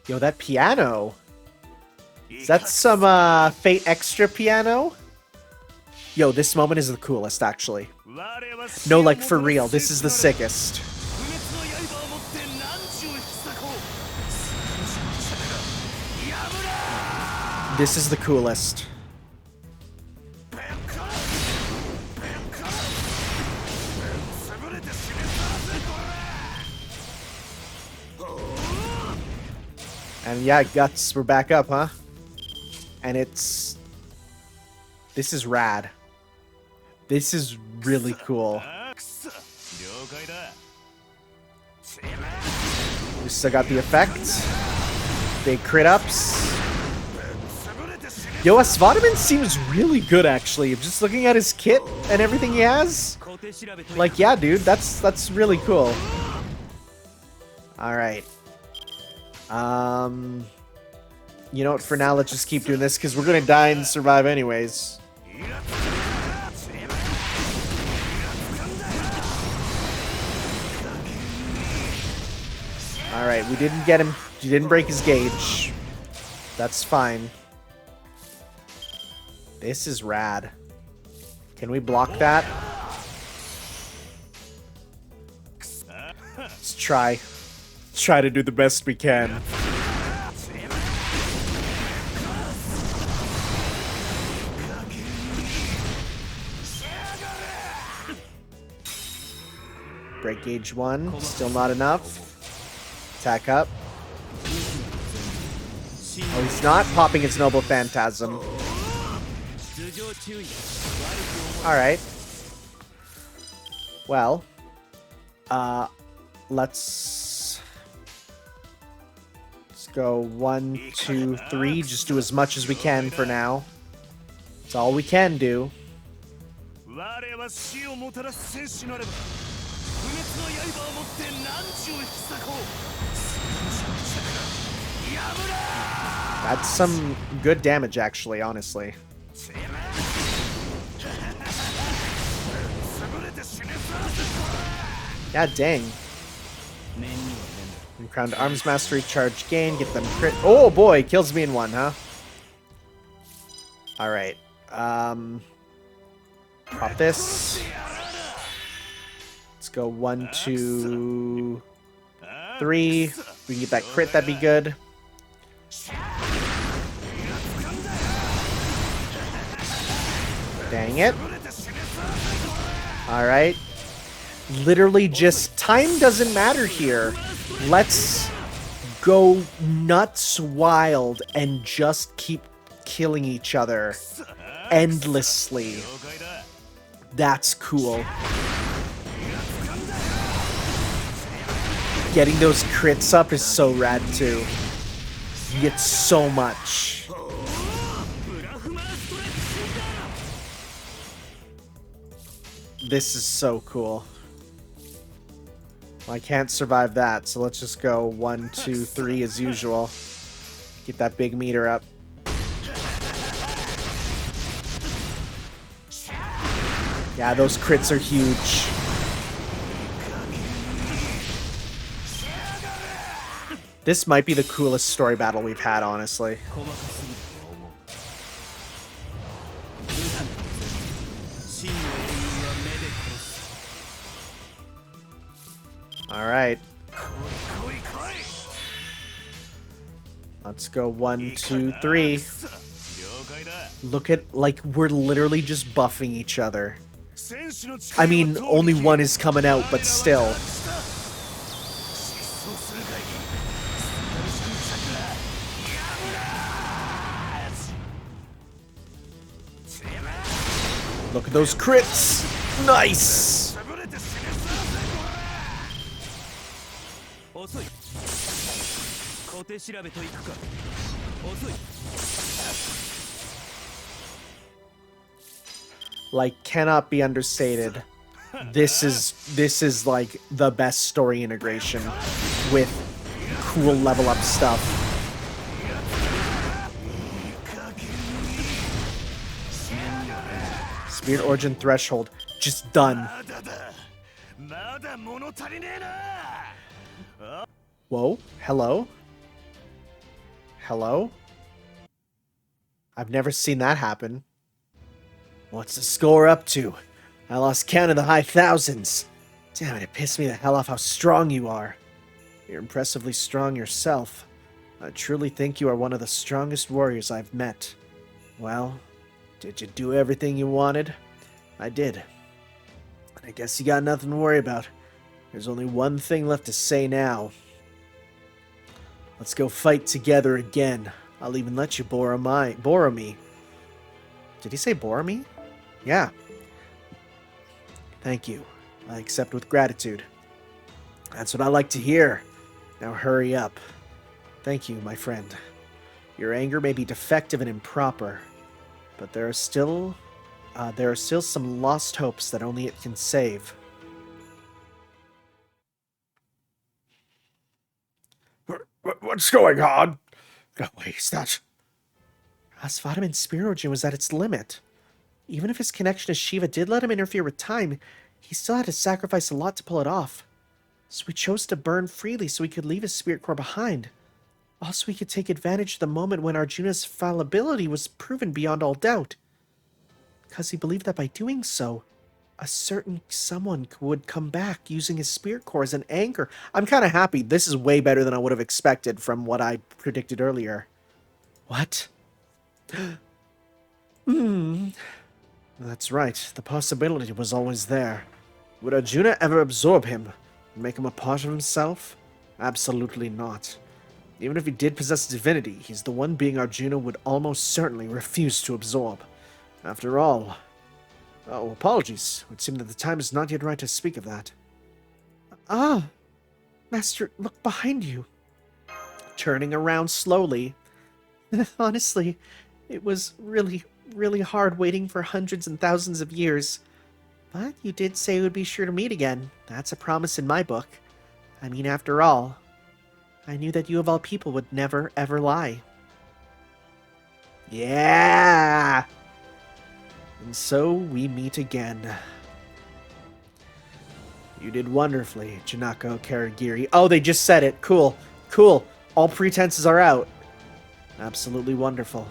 Yo, that piano. Is that some Fate Extra piano? Yo, this moment is the coolest, actually. No, like, for real. This is the sickest. This is the coolest. And yeah, Guts, we're back up, huh? And it's... This is rad. This is really cool. We still got the effect. Big crit ups. Yo, Svadaman seems really good, actually. Just looking at his kit and everything he has. Like, yeah, dude, that's really cool. Alright. You know what, for now, let's just keep doing this, because we're gonna die and survive anyways. Alright, we didn't get him. We didn't break his gauge. That's fine. This is rad. Can we block that? Let's try. Let's try to do the best we can. Break gauge 1. Still not enough. Attack up. Oh, he's not popping his Noble Phantasm. Alright. Well. Let's go 1, 2, 3. Just do as much as we can for now. That's all we can do. That's some good damage, actually, honestly. God dang. Crowned Arms Mastery, charge gain, get them crit. Oh boy, kills me in 1, huh? Alright. Pop this. Let's go 1, 2, 3. If we can get that crit, that'd be good. Dang it. Alright. Literally just... Time doesn't matter here. Let's go nuts wild and just keep killing each other endlessly. That's cool. Getting those crits up is so rad too. You get so much. This is so cool. Well, I can't survive that, so let's just go 1, 2, 3 as usual. Get that big meter up. Yeah, those crits are huge. This might be the coolest story battle we've had, honestly. Alright. Let's go 1, 2, 3. Look at, like, we're literally just buffing each other. I mean, only one is coming out, but still. Look at those crits! Nice! like, cannot be understated. This is like the best story integration with cool level up stuff. Spirit Origin Threshold, just done. Whoa, hello? Hello? I've never seen that happen. What's the score up to? I lost count in the high thousands. Damn it, it pissed me the hell off how strong you are. You're impressively strong yourself. I truly think you are one of the strongest warriors I've met. Well, did you do everything you wanted? I did. I guess you got nothing to worry about. There's only one thing left to say now. Let's go fight together again. I'll even let you borrow me. Did he say borrow me? Yeah. Thank you. I accept with gratitude. That's what I like to hear. Now hurry up. Thank you, my friend. Your anger may be defective and improper, but there are still some lost hopes that only it can save. What's going on? No way, is that... Svatiman's spirit origin was at its limit. Even if his connection to Shiva did let him interfere with time, he still had to sacrifice a lot to pull it off. So we chose to burn freely so we could leave his spirit core behind. Also, we could take advantage of the moment when Arjuna's fallibility was proven beyond all doubt. Because he believed that by doing so, a certain someone would come back using his spirit core as an anchor. I'm kind of happy. This is way better than I would have expected from what I predicted earlier. What? That's right. The possibility was always there. Would Arjuna ever absorb him and make him a part of himself? Absolutely not. Even if he did possess divinity, he's the one being Arjuna would almost certainly refuse to absorb. After all... Oh, apologies. It would seem that the time is not yet right to speak of that. Ah! Master, look behind you. Turning around slowly. Honestly, it was really, really hard waiting for hundreds and thousands of years. But you did say we would be sure to meet again. That's a promise in my book. I mean, after all, I knew that you of all people would never, ever lie. Yeah! And so we meet again. You did wonderfully, Janako Karagiri. Oh, they just said it. Cool. Cool. All pretenses are out. Absolutely wonderful.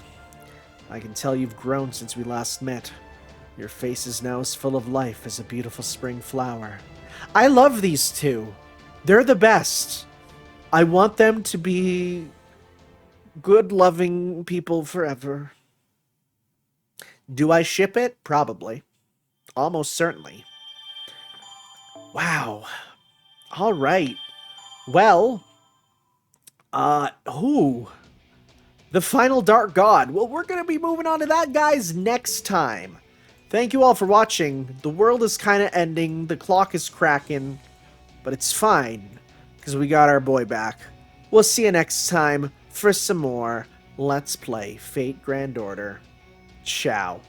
I can tell you've grown since we last met. Your face is now as full of life as a beautiful spring flower. I love these two. They're the best. I want them to be good, loving people forever. Do I ship it? Probably. Almost certainly. Wow. All right. Well, who? The final Dark God. Well, we're going to be moving on to that, guys, next time. Thank you all for watching. The world is kind of ending. The clock is cracking. But it's fine, because we got our boy back. We'll see you next time for some more Let's Play Fate Grand Order. Ciao.